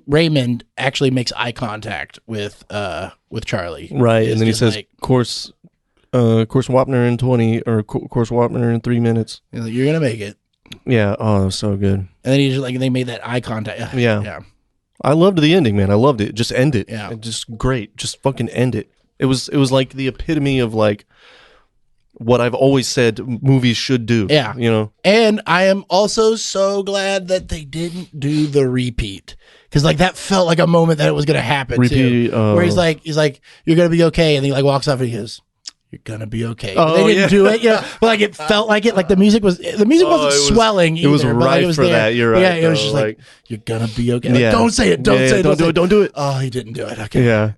Speaker 1: Raymond actually makes eye contact with Charlie,
Speaker 2: Right, and then he says,
Speaker 1: like,
Speaker 2: "Course Wapner in 20 or course Wapner in 3 minutes."
Speaker 1: he's like, "You're gonna make it."
Speaker 2: Yeah. Oh, that was so good.
Speaker 1: And then he's just like, they made that eye contact.
Speaker 2: Yeah. I loved the ending, man. I loved it. Just end it.
Speaker 1: Yeah.
Speaker 2: Just great. Just fucking end it. It was like the epitome of like what I've always said movies should do.
Speaker 1: Yeah.
Speaker 2: You know?
Speaker 1: And I am also so glad that they didn't do the repeat. Because like that felt like a moment that it was gonna happen too. Where he's like, "You're gonna be okay," and he like walks off and he goes, "You're gonna be okay."
Speaker 2: Oh,
Speaker 1: they didn't do it, but like it felt like it. Like the music wasn't swelling.
Speaker 2: It was
Speaker 1: either, but, like,
Speaker 2: right
Speaker 1: it was
Speaker 2: for
Speaker 1: there.
Speaker 2: that. You're right.
Speaker 1: Yeah, it was just like, "You're gonna be okay." Like,
Speaker 2: Yeah.
Speaker 1: don't say it. Don't say it.
Speaker 2: Don't do it.
Speaker 1: Oh, he didn't do it. Okay.
Speaker 2: Yeah.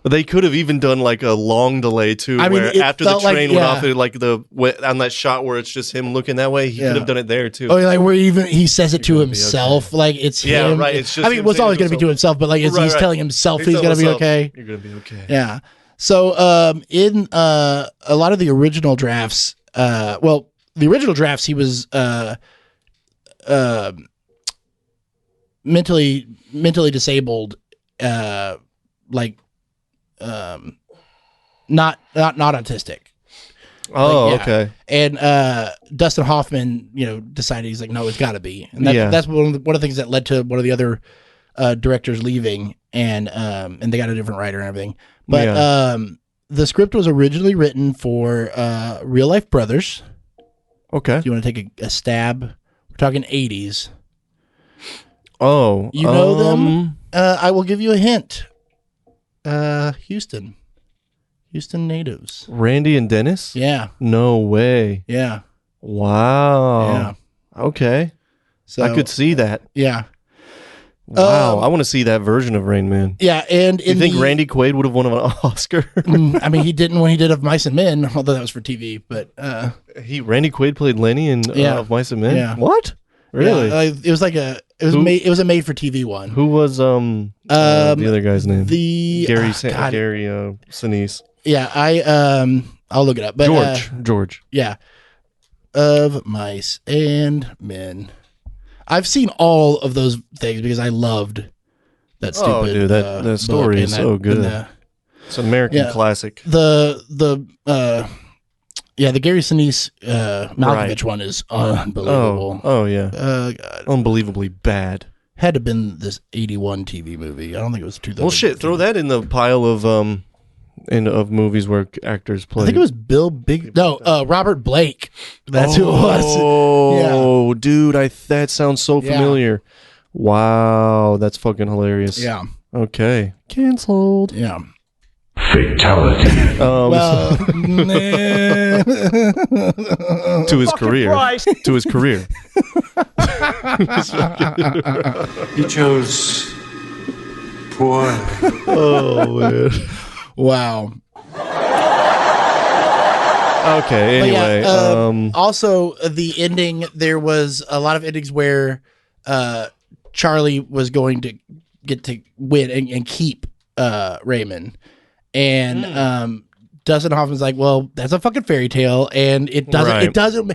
Speaker 2: But they could have even done like a long delay too,
Speaker 1: I mean,
Speaker 2: where
Speaker 1: it
Speaker 2: after the
Speaker 1: felt like-
Speaker 2: train went
Speaker 1: yeah.
Speaker 2: off, it like on that shot where it's just him looking that way, he could have done it there too.
Speaker 1: Oh, like where even he says it to himself, like it's
Speaker 2: Yeah,
Speaker 1: him.
Speaker 2: right, it's just
Speaker 1: I mean,
Speaker 2: him
Speaker 1: it was
Speaker 2: saying
Speaker 1: always
Speaker 2: to
Speaker 1: going to be to himself, but like he's
Speaker 2: Right.
Speaker 1: telling himself he's
Speaker 2: telling
Speaker 1: going to be
Speaker 2: himself,
Speaker 1: okay.
Speaker 2: You're gonna be okay.
Speaker 1: Yeah. So in a lot of the original drafts, the original drafts, he was mentally disabled, not autistic.
Speaker 2: Oh,
Speaker 1: Like, yeah.
Speaker 2: okay.
Speaker 1: And Dustin Hoffman, decided he's like, no, it's got to be, and that's one of the things that led to one of the other directors leaving, and they got a different writer and everything. But the script was originally written for Real Life Brothers.
Speaker 2: Okay.
Speaker 1: Do you want to take a stab? We're talking 80s.
Speaker 2: Oh,
Speaker 1: You know them? I will give you a hint. Houston natives.
Speaker 2: Randy and Dennis?
Speaker 1: Yeah.
Speaker 2: No way.
Speaker 1: Yeah.
Speaker 2: Wow.
Speaker 1: Yeah.
Speaker 2: Okay.
Speaker 1: So
Speaker 2: I could see that.
Speaker 1: Yeah.
Speaker 2: Wow. I want to see that version of Rain Man.
Speaker 1: Yeah, and
Speaker 2: You think Randy Quaid would have won an Oscar?
Speaker 1: I mean, he didn't when he did Of Mice and Men, although that was for TV. But
Speaker 2: Randy Quaid played Lenny in Of Mice and Men.
Speaker 1: Yeah.
Speaker 2: What? Really?
Speaker 1: Yeah, it was like it was a made for TV one.
Speaker 2: Who was the other guy's name?
Speaker 1: Gary
Speaker 2: Sinise.
Speaker 1: Yeah, I'll look it up. But
Speaker 2: George.
Speaker 1: Yeah, Of Mice and Men. I've seen all of those things because I loved that stupid.
Speaker 2: Oh, dude, that story is so good. It's an American classic.
Speaker 1: The Gary Sinise Malkovich one is unbelievable.
Speaker 2: Oh yeah.
Speaker 1: God.
Speaker 2: Unbelievably bad.
Speaker 1: Had to have been this 81 TV movie. I don't think it was 2000.
Speaker 2: Well, shit, throw that in the pile of movies where actors play.
Speaker 1: I think it was Robert Blake. That's who it was.
Speaker 2: Oh, dude, that sounds so familiar. Wow, that's fucking hilarious.
Speaker 1: Yeah.
Speaker 2: Okay. Canceled.
Speaker 1: Yeah.
Speaker 3: Fatality.
Speaker 2: To his career. To his career.
Speaker 3: You chose poor.
Speaker 2: Oh, man.
Speaker 1: Wow.
Speaker 2: Okay, anyway.
Speaker 1: Also, the ending, there was a lot of endings where Charlie was going to get to win and keep Raymond. And Dustin Hoffman's like, well, that's a fucking fairy tale, and it doesn't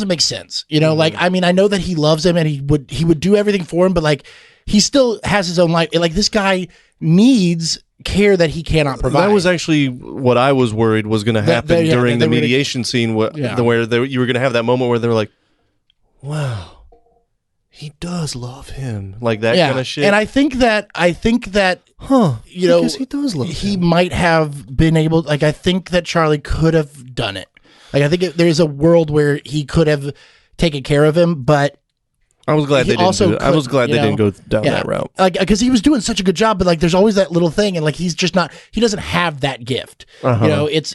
Speaker 1: make sense. Like, I mean, I know that he loves him and he would do everything for him, but like he still has his own life. Like, this guy needs care that he cannot provide.
Speaker 2: That was actually what I was worried was going to happen during the mediation scene where you were going to have that moment where they were like, wow, he does love him, like that kind of shit.
Speaker 1: And I think that
Speaker 2: I guess he does love him.
Speaker 1: He might have been able, like, I think that Charlie could have done it. Like, I think there's a world where he could have taken care of him, but
Speaker 2: I was glad
Speaker 1: he
Speaker 2: they didn't
Speaker 1: also
Speaker 2: do it. I was glad
Speaker 1: you
Speaker 2: they
Speaker 1: know,
Speaker 2: didn't go down
Speaker 1: yeah,
Speaker 2: that route.
Speaker 1: like because he was doing such a good job, but like there's always that little thing, and like he's just not. He doesn't have that gift.
Speaker 2: Uh-huh.
Speaker 1: You know, it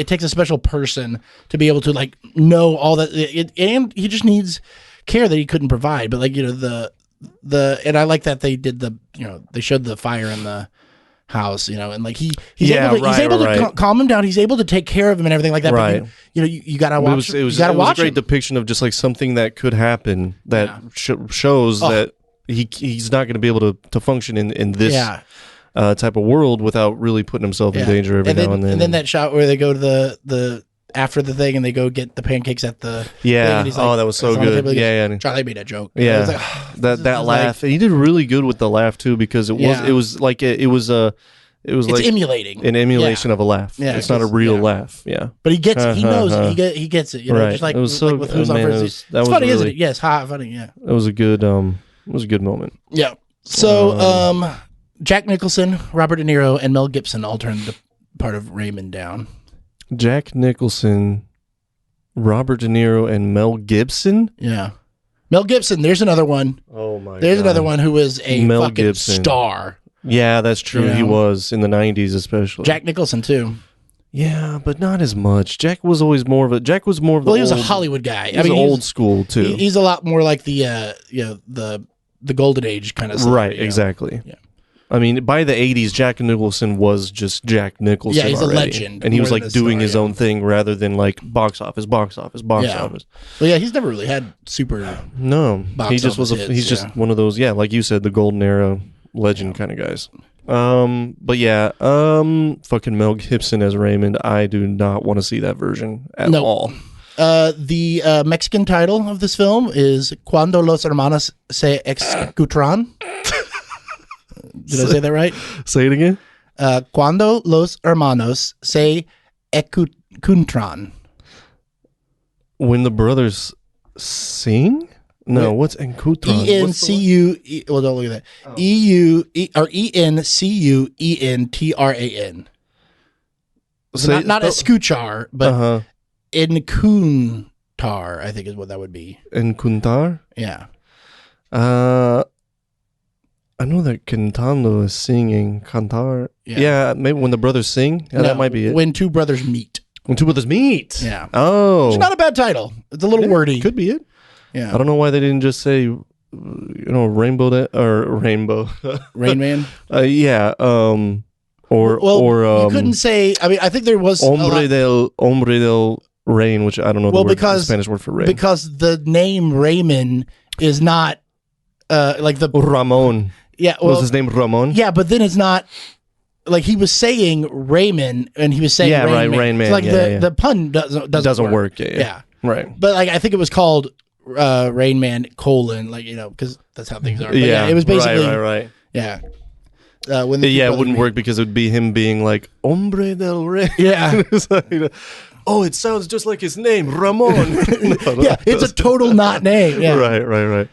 Speaker 1: takes a special person to be able to like know all that, and he just needs care that he couldn't provide. But like, you know, and I like that they did they showed the fire in the house, you know, and like he's able to calm him down. He's able to take care of him and everything like that.
Speaker 2: Right.
Speaker 1: But you gotta watch.
Speaker 2: It was
Speaker 1: a
Speaker 2: a great depiction of just like something that could happen that shows that he's not going to be able to function in this type of world without really putting himself in danger every now and then.
Speaker 1: And then that shot where they go to the after the thing and they go get the pancakes at the thing, and he's like,
Speaker 2: that was so good.
Speaker 1: Yeah. Charlie made a joke.
Speaker 2: Yeah,
Speaker 1: like,
Speaker 2: that laugh. He did really good with the laugh too, because it was like
Speaker 1: emulating
Speaker 2: an emulation of a laugh.
Speaker 1: Yeah,
Speaker 2: it's not a real laugh. Yeah,
Speaker 1: but he gets it. He knows it. He gets it. You know,
Speaker 2: right.
Speaker 1: just like
Speaker 2: it was so,
Speaker 1: like with who's on first.
Speaker 2: That
Speaker 1: it's
Speaker 2: was
Speaker 1: funny,
Speaker 2: really,
Speaker 1: isn't it? Yes, funny. Yeah,
Speaker 2: it was a good moment.
Speaker 1: Yeah. So, Jack Nicholson, Robert De Niro, and Mel Gibson all turned the part of Raymond down.
Speaker 2: Jack Nicholson, Robert De Niro, and Mel Gibson.
Speaker 1: Yeah, Mel Gibson. There's another one.
Speaker 2: Oh my!
Speaker 1: There's another one who was a
Speaker 2: Mel
Speaker 1: fucking
Speaker 2: Gibson.
Speaker 1: star.
Speaker 2: Yeah, that's true.
Speaker 1: You know?
Speaker 2: He was in the 90s, especially.
Speaker 1: Jack Nicholson too.
Speaker 2: Yeah, but not as much. Jack was more of the.
Speaker 1: Well, he was a Hollywood guy.
Speaker 2: He was old school too.
Speaker 1: He's a lot more like the golden age kind of stuff.
Speaker 2: Right. Exactly.
Speaker 1: Yeah.
Speaker 2: I mean, by the 80s, Jack Nicholson was just Jack Nicholson.
Speaker 1: Yeah, he's
Speaker 2: already.
Speaker 1: a legend.
Speaker 2: And he was like doing his
Speaker 1: star,
Speaker 2: own thing rather than like box office.
Speaker 1: Well, yeah, he's never really had super.
Speaker 2: No,
Speaker 1: box
Speaker 2: he just was.
Speaker 1: office
Speaker 2: He's
Speaker 1: hits,
Speaker 2: just one of those. Yeah, like you said, the golden era legend kind of guys. But yeah, fucking Mel Gibson as Raymond. I do not want to see that version at all.
Speaker 1: The Mexican title of this film is Cuando los hermanos se escuchan. Did I say that right?
Speaker 2: Say it again.
Speaker 1: Cuando los hermanos se escuchan.
Speaker 2: When the brothers sing? No, what's encoutran?
Speaker 1: ENCU. Well, don't look at that. ENCUENTRAN. So not escuchar, but encuntar, I think is what that would be.
Speaker 2: Encuntar?
Speaker 1: Yeah.
Speaker 2: I know that cantando is singing. Cantar. Yeah, maybe when the brothers sing. Yeah, that might be it.
Speaker 1: When two brothers meet.
Speaker 2: When two brothers meet.
Speaker 1: Yeah.
Speaker 2: Oh.
Speaker 1: It's not a bad title. It's a little wordy.
Speaker 2: Could be it.
Speaker 1: Yeah.
Speaker 2: I don't know why they didn't just say, rainbow or rainbow.
Speaker 1: Rain Man.
Speaker 2: Yeah. You
Speaker 1: couldn't say. I mean, I think there was
Speaker 2: hombre del rain, which I don't know the Spanish word for rain.
Speaker 1: Because the name Raymond is not like the
Speaker 2: Ramon.
Speaker 1: Yeah,
Speaker 2: was his name Ramon?
Speaker 1: Yeah, but then it's not like he was saying Raymond and he was saying Rain Man. So like the pun doesn't work.
Speaker 2: Yeah. Right.
Speaker 1: But like I think it was called Rain Man : because that's how things are. But
Speaker 2: yeah,
Speaker 1: it was basically
Speaker 2: right.
Speaker 1: Yeah.
Speaker 2: It wouldn't work because it would be him being like hombre del rey.
Speaker 1: Yeah.
Speaker 2: Oh, it sounds just like his name, Ramon.
Speaker 1: It's a total not name. Yeah.
Speaker 2: Right.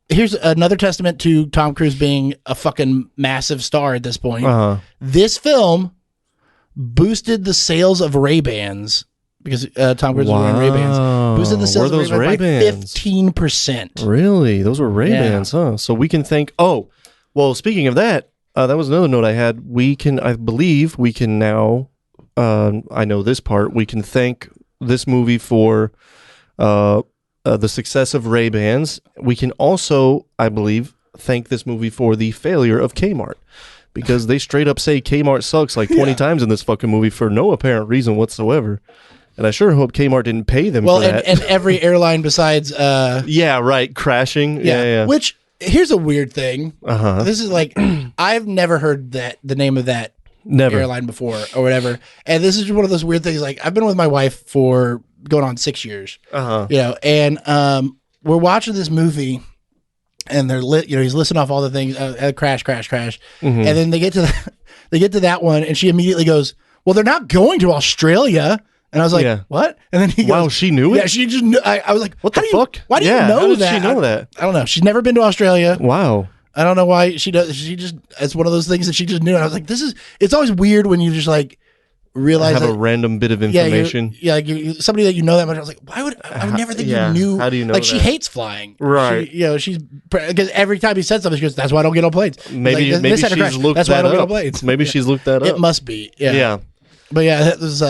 Speaker 1: Here's another testament to Tom Cruise being a fucking massive star at this point. This film boosted the sales of Ray-Bans because Tom Cruise was wearing Ray-Bans. Boosted the sales of Ray-Bans by 15%.
Speaker 2: Really? Those were Ray-Bans, huh? So we can thank... Oh, well, speaking of that, that was another note I had. I believe we can now... I know this part. We can thank this movie for... the success of Ray-Bans. We can also, I believe, thank this movie for the failure of K-Mart, because they straight up say K-Mart sucks like 20 times in this fucking movie for no apparent reason whatsoever. And I sure hope K-Mart didn't pay them for that.
Speaker 1: And every airline besides...
Speaker 2: crashing. Yeah.
Speaker 1: Which, here's a weird thing. This is like, I've never heard the name of that airline before or whatever. And this is one of those weird things. Like, I've been with my wife for going on 6 years, and we're watching this movie and they're he's listing off all the things, crash. And then they get to that one and she immediately goes, well, they're not going to Australia. And I was like, what? And then he goes, wow,
Speaker 2: she knew it?
Speaker 1: Yeah, she just knew. I was like,
Speaker 2: what the fuck?
Speaker 1: Why do you know
Speaker 2: how did
Speaker 1: that?
Speaker 2: She know that?
Speaker 1: I don't know. She's never been to Australia.
Speaker 2: Wow.
Speaker 1: I don't know why she does. She just, it's one of those things that she just knew. And I was like, it's always weird when you just like realize
Speaker 2: have a random bit of
Speaker 1: Yeah,
Speaker 2: information.
Speaker 1: somebody that you know that much. I was like, why would I would never think you knew?
Speaker 2: How do you know?
Speaker 1: Like she hates flying,
Speaker 2: right?
Speaker 1: She's because every time he said something, she goes, "That's why I don't get on planes."
Speaker 2: Maybe
Speaker 1: like,
Speaker 2: maybe she's looked
Speaker 1: That's why I
Speaker 2: that
Speaker 1: don't get on
Speaker 2: up.
Speaker 1: planes.
Speaker 2: Maybe she's looked that up.
Speaker 1: It must be.
Speaker 2: Yeah.
Speaker 1: But yeah, that was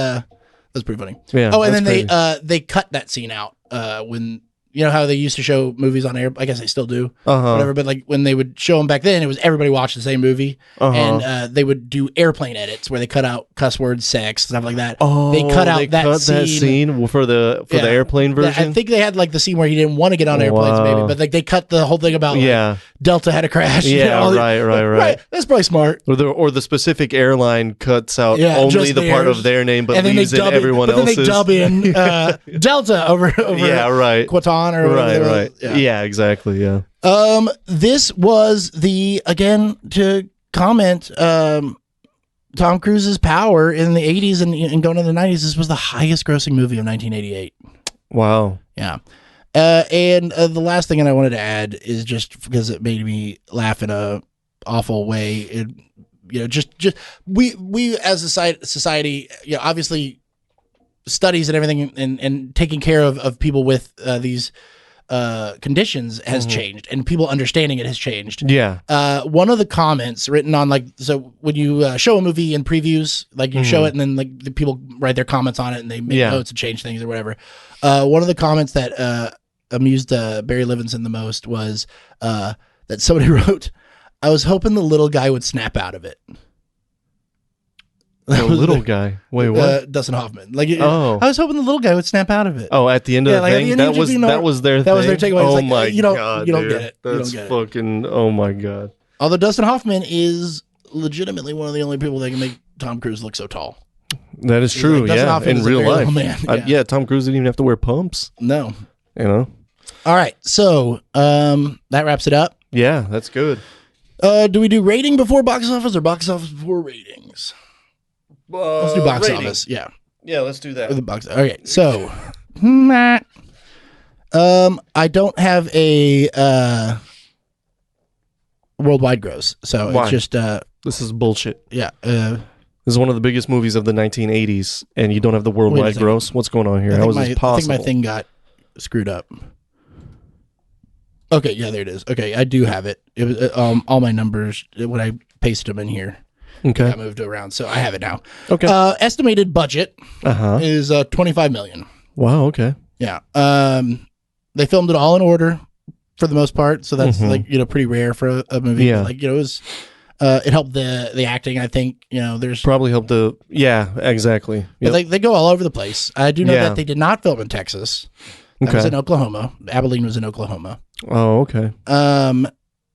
Speaker 1: pretty funny.
Speaker 2: Yeah.
Speaker 1: Oh, and then
Speaker 2: crazy.
Speaker 1: they cut that scene out when. You know how they used to show movies on air? I guess they still do, whatever. But like when they would show them back then, it was everybody watched the same movie, and they would do airplane edits where they cut out cuss words, sex, stuff like that.
Speaker 2: Oh,
Speaker 1: they cut out that
Speaker 2: scene for the airplane version.
Speaker 1: I think they had like the scene where he didn't want to get on airplanes, maybe, but like they cut the whole thing about like, Delta had a crash.
Speaker 2: Yeah, right.
Speaker 1: That's probably smart.
Speaker 2: Or the specific airline cuts out only the part of their name, but
Speaker 1: and
Speaker 2: leaves in everyone else's.
Speaker 1: Then they dub in Delta over Quaton or whatever.
Speaker 2: Right. Yeah, exactly. Yeah.
Speaker 1: This was again to comment, Tom Cruise's power in the 80s and going into the 90s. This was the highest grossing movie of 1988.
Speaker 2: Wow.
Speaker 1: Yeah. And the last thing that I wanted to add is just because it made me laugh in a awful way. Just we as a society, obviously studies and everything and taking care of people with these conditions has changed, and people understanding it has changed.
Speaker 2: Yeah.
Speaker 1: One of the comments written on so when you show a movie in previews, like you show it and then like the people write their comments on it and they make notes and change things or whatever. One of the comments that amused Barry Levinson the most was that somebody wrote, "I was hoping the little guy would snap out of it."
Speaker 2: The little guy. Wait, what?
Speaker 1: Dustin Hoffman. I was hoping the little guy would snap out of it.
Speaker 2: Oh, at the end of the thing, that was their
Speaker 1: that was their takeaway.
Speaker 2: Oh
Speaker 1: like,
Speaker 2: my
Speaker 1: god, you don't
Speaker 2: dude.
Speaker 1: get it.
Speaker 2: That's fucking. Oh my god.
Speaker 1: Although Dustin Hoffman is legitimately one of the only people that can make Tom Cruise look so tall.
Speaker 2: That is true. In real life.
Speaker 1: Man.
Speaker 2: Tom Cruise didn't even have to wear pumps.
Speaker 1: No.
Speaker 2: All
Speaker 1: right. So that wraps it up.
Speaker 2: Yeah, that's good.
Speaker 1: Do we do rating before box office or box office before ratings? Let's do box office. Yeah.
Speaker 2: Yeah, let's do that.
Speaker 1: The box. Okay. So, I don't have a worldwide gross. So
Speaker 2: Why?
Speaker 1: it's just
Speaker 2: this is bullshit.
Speaker 1: Yeah.
Speaker 2: This is one of the biggest movies of the 1980s, and you don't have the worldwide gross. What's going on here? How is this possible?
Speaker 1: I think my thing got screwed up. Okay, yeah, there it is. Okay, I do have it. It was all my numbers when I pasted them in here.
Speaker 2: Okay,
Speaker 1: I moved around, so I have it now.
Speaker 2: Okay,
Speaker 1: estimated budget is $25 million.
Speaker 2: Wow. Okay.
Speaker 1: Yeah. They filmed it all in order for the most part, so that's pretty rare for a movie.
Speaker 2: Yeah.
Speaker 1: But, it was. It helped the acting. I think there's
Speaker 2: probably helped exactly.
Speaker 1: But they go all over the place. I do know that they did not film in Texas. That was in Oklahoma. Abilene was in Oklahoma.
Speaker 2: Oh, okay.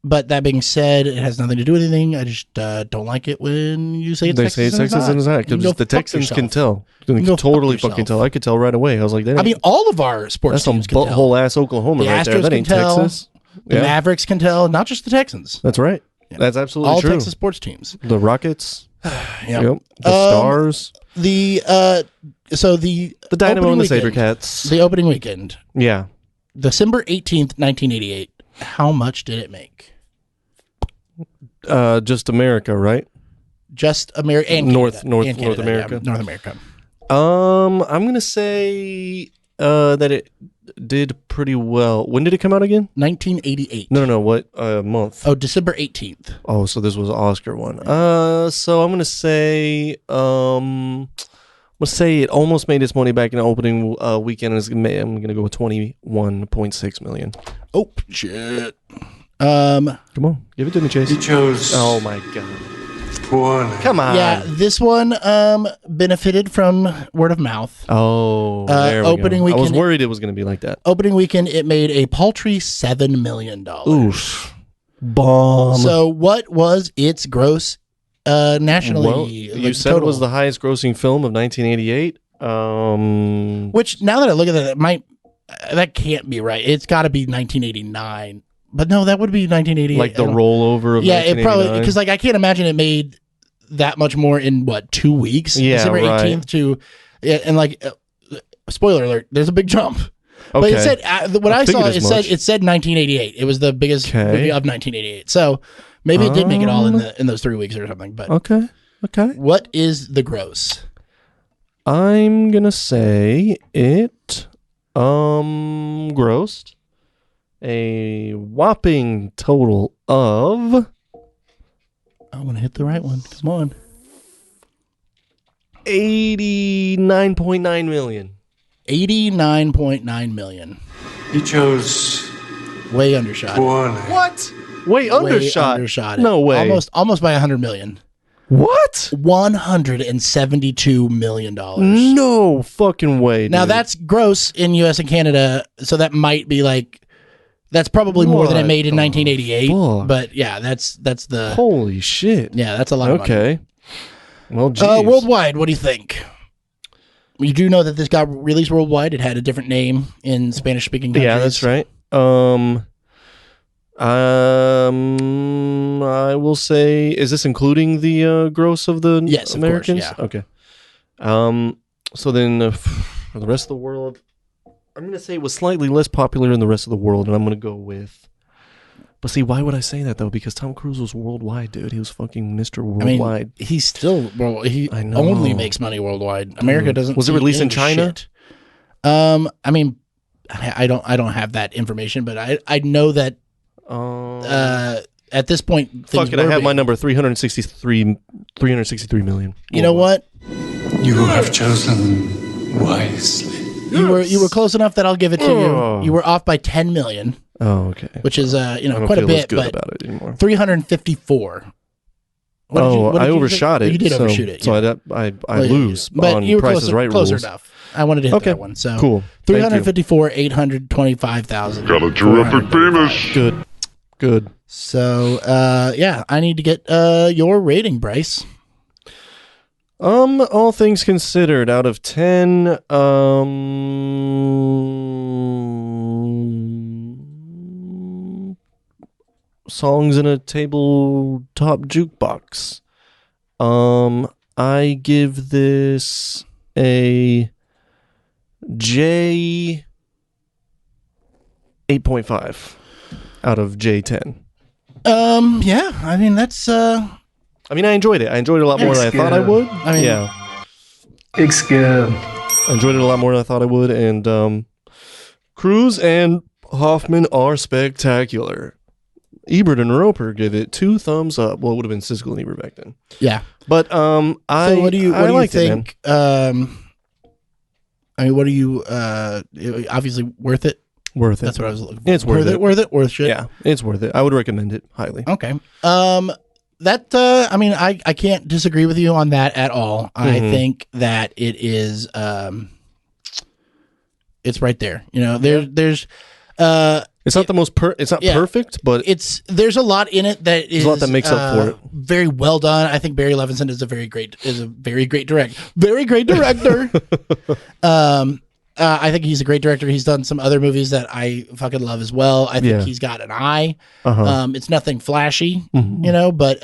Speaker 1: But that being said, it has nothing to do with anything. I just don't like it when you say it's Texas.
Speaker 2: They say it's Texas and it's not, because the Texans can tell. They can totally fucking tell. I could tell right away. I was like,
Speaker 1: all of our sports teams can tell.
Speaker 2: That's some butthole ass Oklahoma right there. That ain't Texas.
Speaker 1: The Mavericks can tell, not just the Texans.
Speaker 2: That's right. Yeah. That's absolutely true.
Speaker 1: All Texas sports teams.
Speaker 2: The Rockets.
Speaker 1: Yep.
Speaker 2: The Stars.
Speaker 1: The
Speaker 2: Dynamo and the SaberCats.
Speaker 1: The opening weekend.
Speaker 2: Yeah.
Speaker 1: December 18th, 1988. How much did it make?
Speaker 2: Just America, right?
Speaker 1: Just America and
Speaker 2: North
Speaker 1: America.
Speaker 2: Yeah,
Speaker 1: North America.
Speaker 2: I'm gonna say that it did pretty well. When did it come out again?
Speaker 1: 1988.
Speaker 2: No. What month?
Speaker 1: Oh, December 18th.
Speaker 2: Oh, so this was Oscar one. So I'm gonna say it almost made its money back in the opening weekend. I'm gonna go with $21.6 million.
Speaker 1: Oh shit.
Speaker 2: Come on, give it to me, Chase.
Speaker 3: He chose.
Speaker 2: Oh my god.
Speaker 3: Come
Speaker 2: on.
Speaker 1: Yeah, this one benefited from word of mouth.
Speaker 2: Oh, there we
Speaker 1: opening
Speaker 2: go.
Speaker 1: weekend.
Speaker 2: I was worried it was going to be like that.
Speaker 1: Opening weekend, it made a paltry $7 million.
Speaker 2: Oof. Bomb.
Speaker 1: So, what was its gross nationally?
Speaker 2: Well, you said total? It was the highest grossing film of 1988.
Speaker 1: Which, now that I look at that, that can't be right. It's got to be 1989. But no, that would be 1988.
Speaker 2: Like the rollover of 1989? Yeah,
Speaker 1: it probably, because I can't imagine it made that much more in 2 weeks?
Speaker 2: Yeah,
Speaker 1: December 18th to, spoiler alert, there's a big jump. Okay. But it said, what I saw, it said 1988. It was the biggest movie of 1988. So maybe it did make it all in those 3 weeks or something. But
Speaker 2: okay.
Speaker 1: What is the gross?
Speaker 2: I'm gonna say it grossed a whopping total of
Speaker 1: I want to hit the right one. Come on.
Speaker 2: $89.9 million.
Speaker 1: $89.9 million.
Speaker 3: He chose
Speaker 1: Way undershot.
Speaker 3: one.
Speaker 2: What? Wait, undershot.
Speaker 1: Undershot.
Speaker 2: No way.
Speaker 1: Almost by $100 million.
Speaker 2: What?
Speaker 1: $172 million.
Speaker 2: No fucking way.
Speaker 1: Now
Speaker 2: dude.
Speaker 1: that's gross in U.S. and Canada, so that might be like that's probably more than it
Speaker 2: What
Speaker 1: made in
Speaker 2: the
Speaker 1: 1988.
Speaker 2: fuck?
Speaker 1: But yeah, that's the
Speaker 2: Holy shit.
Speaker 1: yeah, that's a lot of money.
Speaker 2: Okay. Well, geez.
Speaker 1: Worldwide, what do you think? You do know that this got released worldwide. It had a different name in Spanish-speaking countries.
Speaker 2: Yeah, that's right. I will say, is this including the gross of the
Speaker 1: Yes, of course,
Speaker 2: Americans?
Speaker 1: yeah.
Speaker 2: Okay. So then for the rest of the world, I'm going to say it was slightly less popular in the rest of the world, and I'm going to go with. But see, why would I say that though? Because Tom Cruise was worldwide, dude. He was fucking Mr. Worldwide.
Speaker 1: I mean, he's still he
Speaker 2: I know.
Speaker 1: only makes money worldwide. America doesn't.
Speaker 2: Was it
Speaker 1: see
Speaker 2: released in
Speaker 1: any
Speaker 2: China?
Speaker 1: shit. I mean, I don't have that information, but I know that at this point, things
Speaker 2: fuck it, I
Speaker 1: were
Speaker 2: have
Speaker 1: big.
Speaker 2: my number 363 million.
Speaker 1: You know what?
Speaker 3: You have chosen wisely.
Speaker 1: You were close enough that I'll give it to
Speaker 2: Oh.
Speaker 1: you. You were off by 10 million,
Speaker 2: Oh, okay.
Speaker 1: which is
Speaker 2: I don't
Speaker 1: quite a
Speaker 2: feel as
Speaker 1: bit,
Speaker 2: good
Speaker 1: but
Speaker 2: about it anymore.
Speaker 1: 354. What did
Speaker 2: I
Speaker 1: you say?
Speaker 2: overshot it.
Speaker 1: You did
Speaker 2: so,
Speaker 1: overshoot it.
Speaker 2: So
Speaker 1: yeah.
Speaker 2: I
Speaker 1: Well,
Speaker 2: lose
Speaker 1: but
Speaker 2: on
Speaker 1: you were
Speaker 2: Price is
Speaker 1: closer,
Speaker 2: Right
Speaker 1: closer
Speaker 2: rules.
Speaker 1: enough. I wanted to hit
Speaker 2: Okay,
Speaker 1: that one. So
Speaker 2: cool. Thank you.
Speaker 1: 354, 825,000.
Speaker 5: Got a terrific penis.
Speaker 2: Good.
Speaker 1: So yeah, I need to get your rating, Bryce.
Speaker 2: All things considered, out of 10, songs in a tabletop jukebox. I give this a J 8.5 out of J10.
Speaker 1: Yeah, I mean that's
Speaker 2: I mean, I enjoyed it. I enjoyed it a lot more than I thought I would.
Speaker 1: I mean,
Speaker 2: Yeah.
Speaker 3: It's good.
Speaker 2: I enjoyed it a lot more than I thought I would, and Cruise and Hoffman are spectacular. Ebert and Roper give it 2 thumbs up. Well, it would have been Siskel and Ebert back then.
Speaker 1: yeah.
Speaker 2: But
Speaker 1: So what do you
Speaker 2: liked it, man.
Speaker 1: think? I mean, what do you? Obviously worth it.
Speaker 2: Worth it.
Speaker 1: That's what I was looking for.
Speaker 2: It's worth it.
Speaker 1: Worth shit.
Speaker 2: Yeah, it's worth it. I would recommend it highly.
Speaker 1: Okay. That I mean, I can't disagree with you on that at all. I think that it is it's right there. You know, there's
Speaker 2: It's not the most it's not
Speaker 1: yeah.
Speaker 2: perfect, but
Speaker 1: there's a lot in it that is
Speaker 2: a lot that makes up for it.
Speaker 1: Very well done. I think Barry Levinson is a very great director. Very great director. I think he's a great director. He's done some other movies that I fucking love as well. I think he's got an eye. It's nothing flashy, you know, but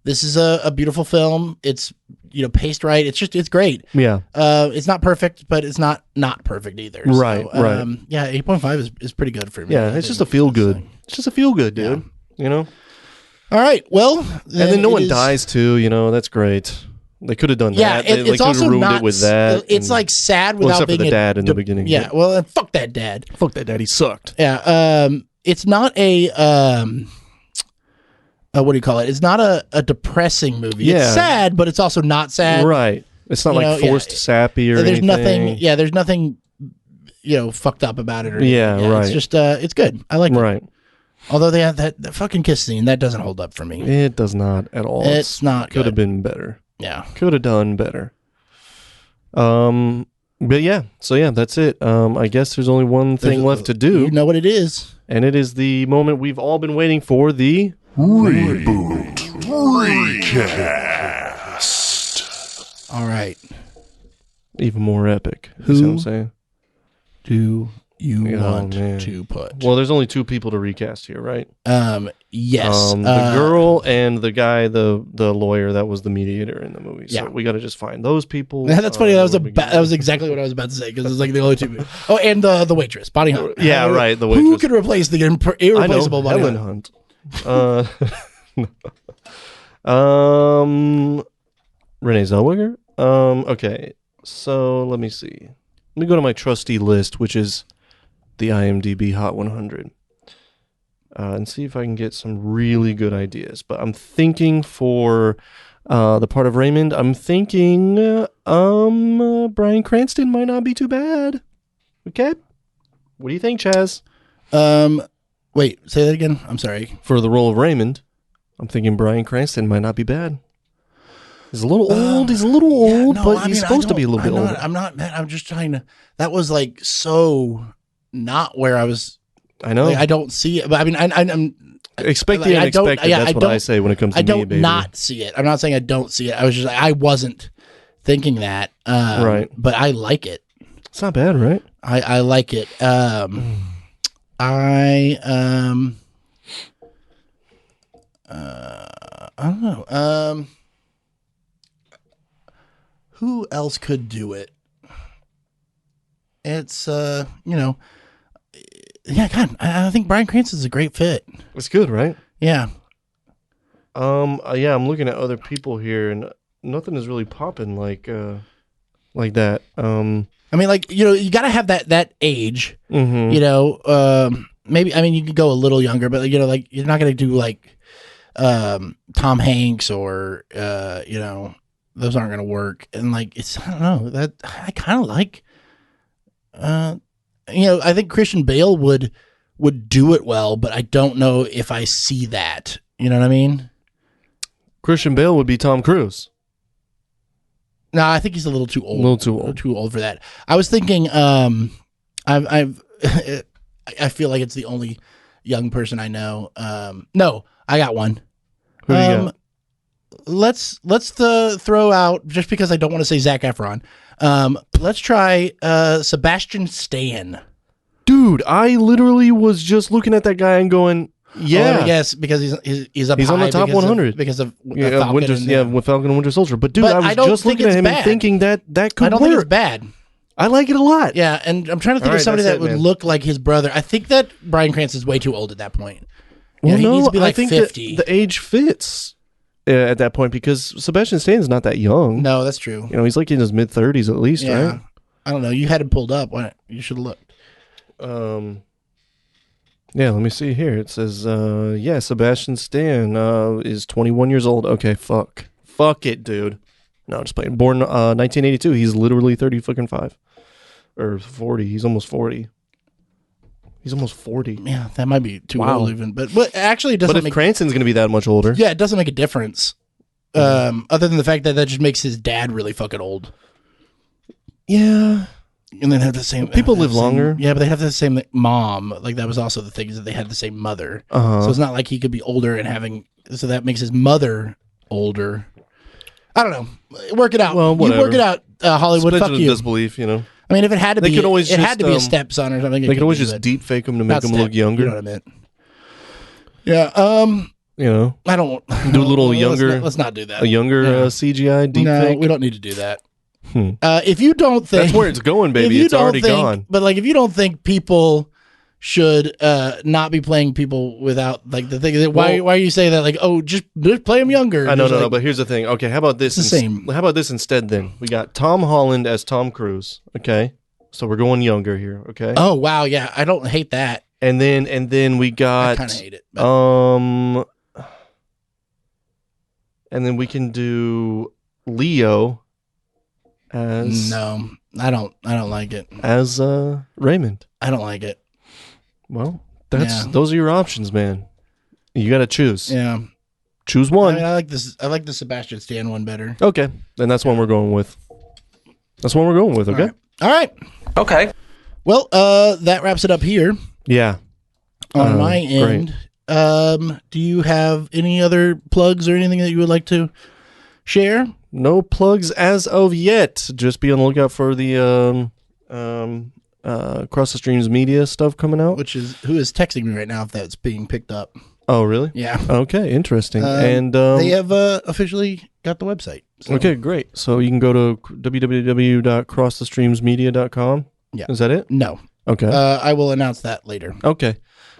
Speaker 1: this is a beautiful film. It's, you know, paced right. It's great.
Speaker 2: yeah.
Speaker 1: It's not perfect, but it's not perfect either.
Speaker 2: Right,
Speaker 1: So,
Speaker 2: right.
Speaker 1: Yeah, 8.5 is pretty good for me.
Speaker 2: Yeah, it's just a feel good. It's just a feel good, dude. You know?
Speaker 1: All right. Well,
Speaker 2: And then no one dies too, you know, that's great. They could have done
Speaker 1: Yeah,
Speaker 2: that. They
Speaker 1: it's
Speaker 2: could
Speaker 1: also
Speaker 2: have ruined
Speaker 1: not.
Speaker 2: it with that.
Speaker 1: It's
Speaker 2: and-
Speaker 1: like sad
Speaker 2: well,
Speaker 1: without
Speaker 2: except for
Speaker 1: being
Speaker 2: the dad in the beginning.
Speaker 1: Yeah,
Speaker 2: but-
Speaker 1: well, fuck that dad.
Speaker 2: fuck that dad. He sucked.
Speaker 1: Yeah. It's not a what do you call it? It's not a depressing movie.
Speaker 2: Yeah.
Speaker 1: It's sad, but it's also not sad.
Speaker 2: Right. It's not
Speaker 1: You
Speaker 2: like
Speaker 1: know,
Speaker 2: forced
Speaker 1: yeah.
Speaker 2: sappy or
Speaker 1: There's
Speaker 2: anything.
Speaker 1: nothing. Yeah, there's nothing. You know, fucked up about it. Or
Speaker 2: Yeah,
Speaker 1: anything.
Speaker 2: right.
Speaker 1: It's just it's good. I like it.
Speaker 2: Right.
Speaker 1: Although they have that fucking kiss scene that doesn't hold up for me.
Speaker 2: It does not at all.
Speaker 1: It's not
Speaker 2: Could have
Speaker 1: good.
Speaker 2: been better.
Speaker 1: Yeah.
Speaker 2: Could have done better. But yeah. So yeah, that's it. I guess there's only one thing
Speaker 1: There's-
Speaker 2: left to do,
Speaker 1: You know what it is.
Speaker 2: and it is the moment we've all been waiting for. The
Speaker 5: Reboot recast.
Speaker 1: All right.
Speaker 2: even more epic.
Speaker 1: Who?
Speaker 2: You see what I'm saying?
Speaker 1: Do you
Speaker 2: Oh,
Speaker 1: want
Speaker 2: man.
Speaker 1: to put?
Speaker 2: Well, there's only 2 people to recast here, right?
Speaker 1: Yes.
Speaker 2: The girl and the guy, the lawyer that was the mediator in the movie. So
Speaker 1: Yeah.
Speaker 2: we got to just find those people.
Speaker 1: That's funny. That
Speaker 2: what we got.
Speaker 1: was exactly what I was about to say because it's like the only 2 people. Oh, and the waitress, Bonnie Hunt.
Speaker 2: Yeah, right. The
Speaker 1: Who
Speaker 2: waitress.
Speaker 1: could replace the
Speaker 2: I know,
Speaker 1: irreplaceable Bonnie
Speaker 2: Helen
Speaker 1: Hunt?
Speaker 2: Hunt. Renee Zellweger. Okay. So let me see. Let me go to my trusty list, which is the IMDb Hot 100, and see if I can get some really good ideas. But I'm thinking for the part of Raymond, I'm thinking Bryan Cranston might not be too bad. Okay, what do you think, Chaz?
Speaker 1: Wait, say that again. I'm sorry.
Speaker 2: For the role of Raymond, I'm thinking Bryan Cranston might not be bad. He's a little old. He's a little old, but he's supposed to be a little bit older.
Speaker 1: I'm not mad. I'm just trying to. That was like so not where I was.
Speaker 2: I know.
Speaker 1: Like, I don't see it, but I mean, I'm
Speaker 2: expect
Speaker 1: like,
Speaker 2: the unexpected. That's what I say when it comes to
Speaker 1: I don't
Speaker 2: me, baby.
Speaker 1: not see it. I'm not saying I don't see it. I was just I wasn't thinking that.
Speaker 2: Right.
Speaker 1: But I like it.
Speaker 2: It's not bad, right?
Speaker 1: I like it. I don't know. Who else could do it? It's yeah, God, I think Bryan Cranston's a great fit.
Speaker 2: It's good, right?
Speaker 1: Yeah.
Speaker 2: Yeah, I'm looking at other people here, and nothing is really popping like that.
Speaker 1: I mean, like, you got to have that age.
Speaker 2: Mm-hmm.
Speaker 1: Maybe, I mean, you could go a little younger, but like you're not gonna do like Tom Hanks or those aren't gonna work. And like I don't know, that I kind of like. I think Christian Bale would do it well, but I don't know if I see that. You know what I mean?
Speaker 2: Christian Bale would be Tom Cruise.
Speaker 1: No, I think he's a little too old.
Speaker 2: A little too old.
Speaker 1: A little too old for that. I was thinking, I feel like it's the only young person I know. No, I got one.
Speaker 2: Who do you got?
Speaker 1: Let's throw out, just because I don't want to say Zac Efron. Let's try Sebastian Stan.
Speaker 2: Dude, I literally was just looking at that guy and going, yeah,
Speaker 1: yes, because he's up
Speaker 2: he's
Speaker 1: high
Speaker 2: on the top 100
Speaker 1: because of
Speaker 2: Falcon with Falcon and Winter Soldier. But dude,
Speaker 1: But
Speaker 2: I
Speaker 1: I
Speaker 2: was
Speaker 1: don't
Speaker 2: just
Speaker 1: think
Speaker 2: looking at
Speaker 1: it's
Speaker 2: him
Speaker 1: bad.
Speaker 2: and thinking that could
Speaker 1: I don't
Speaker 2: work.
Speaker 1: think it's bad.
Speaker 2: I like it a lot.
Speaker 1: Yeah, and I'm trying to think
Speaker 2: All
Speaker 1: of
Speaker 2: right,
Speaker 1: somebody
Speaker 2: that's
Speaker 1: that would
Speaker 2: man.
Speaker 1: look like his brother. I think that Bryan Cranston's way too old at that point.
Speaker 2: Well,
Speaker 1: he
Speaker 2: no,
Speaker 1: needs to be like
Speaker 2: I think
Speaker 1: 50.
Speaker 2: the age fits at that point because Sebastian Stan's not that young.
Speaker 1: No, that's true.
Speaker 2: He's like in his mid-30s at least,
Speaker 1: Yeah.
Speaker 2: right?
Speaker 1: I don't know. You had him pulled up. Why you should have looked.
Speaker 2: Yeah, let me see here. It says, Sebastian Stan is 21 years old. Okay, fuck it, dude. No, just playing. Born 1982. He's literally 35 or 40. He's almost 40.
Speaker 1: Yeah, that might be too
Speaker 2: Wow.
Speaker 1: old even. But actually, it
Speaker 2: But
Speaker 1: doesn't
Speaker 2: if
Speaker 1: make.
Speaker 2: Cranston's going to be that much older,
Speaker 1: Yeah, it doesn't make a difference. Other than the fact that just makes his dad really fucking old.
Speaker 2: yeah,
Speaker 1: And then have the same.
Speaker 2: People live
Speaker 1: the same-
Speaker 2: longer.
Speaker 1: Yeah, but they have the same mom. Like that was also the thing, is that they had the same mother. So it's not like he could be older and having. So that makes his mother older. I don't know. Work it out.
Speaker 2: Well,
Speaker 1: you
Speaker 2: whatever.
Speaker 1: work it out, Hollywood.
Speaker 2: suspension
Speaker 1: Fuck
Speaker 2: of
Speaker 1: you.
Speaker 2: disbelief.
Speaker 1: I mean, if it had to
Speaker 2: They
Speaker 1: be,
Speaker 2: could always
Speaker 1: it had
Speaker 2: just,
Speaker 1: to be a stepson or something.
Speaker 2: They could always just deep fake him to make him look younger.
Speaker 1: You know what I meant? Yeah. I don't
Speaker 2: Do a little younger.
Speaker 1: Let's not do that.
Speaker 2: A younger
Speaker 1: Yeah.
Speaker 2: CGI deep
Speaker 1: No,
Speaker 2: fake.
Speaker 1: we don't need to do that. If you don't think
Speaker 2: That's where it's going,
Speaker 1: if
Speaker 2: baby.
Speaker 1: you
Speaker 2: It's
Speaker 1: don't
Speaker 2: already
Speaker 1: think-
Speaker 2: gone.
Speaker 1: But like, if you don't think people should not be playing people without like the thing, why are you saying that? Like, oh, just play them younger.
Speaker 2: I know,
Speaker 1: Just
Speaker 2: no.
Speaker 1: like-
Speaker 2: But here's the thing. Okay, how about this?
Speaker 1: It's the same.
Speaker 2: How about this instead? Then we got Tom Holland as Tom Cruise. Okay, so we're going younger here. Okay.
Speaker 1: Oh wow, yeah, I don't hate that.
Speaker 2: And then we
Speaker 1: I
Speaker 2: got
Speaker 1: kind of hate it. But
Speaker 2: and then we can do Leo as
Speaker 1: no, I don't like it.
Speaker 2: as Raymond.
Speaker 1: I don't like it.
Speaker 2: Well,
Speaker 1: Yeah.
Speaker 2: those are your options, man. You got to choose.
Speaker 1: Yeah,
Speaker 2: Choose
Speaker 1: I
Speaker 2: one.
Speaker 1: mean, I like this. I like the Sebastian Stan one better.
Speaker 2: Okay, then that's one we're going with. That's one we're going with. Okay.
Speaker 1: All right.
Speaker 3: Okay.
Speaker 1: Well, that wraps it up here
Speaker 2: Yeah.
Speaker 1: on my
Speaker 2: great.
Speaker 1: end. Do you have any other plugs or anything that you would like to share?
Speaker 2: No plugs as of yet. Just be on the lookout for the Cross the Streams media stuff coming out.
Speaker 1: Who is texting me right now if that's being picked up?
Speaker 2: Oh, really?
Speaker 1: Yeah.
Speaker 2: Okay, interesting. And
Speaker 1: They have officially got the website. So.
Speaker 2: okay, great. So you can go to www.crossthestreamsmedia.com.
Speaker 1: Yeah.
Speaker 2: Is that it?
Speaker 1: No.
Speaker 2: Okay.
Speaker 1: I will announce that later.
Speaker 2: Okay.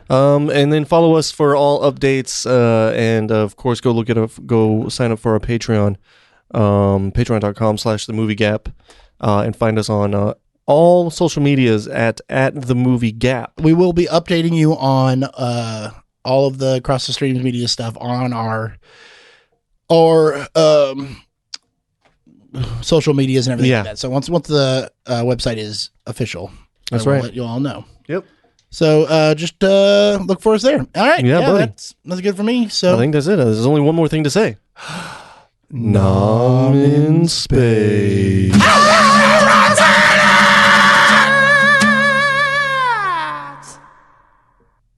Speaker 2: And then follow us for all updates, and of course, go sign up for our Patreon, patreon.com/themoviegap. and find us on all social medias at the movie Gap.
Speaker 1: We will be updating you on all of the Across the Streams media stuff on our social medias and everything like that. So once the website is official,
Speaker 2: That's
Speaker 1: we'll
Speaker 2: right.
Speaker 1: let you all know.
Speaker 2: Yep.
Speaker 1: So just look for us there. All right.
Speaker 2: Yeah, buddy.
Speaker 1: That's good for me. So
Speaker 2: I think that's it. There's only one more thing to say. Nom in space.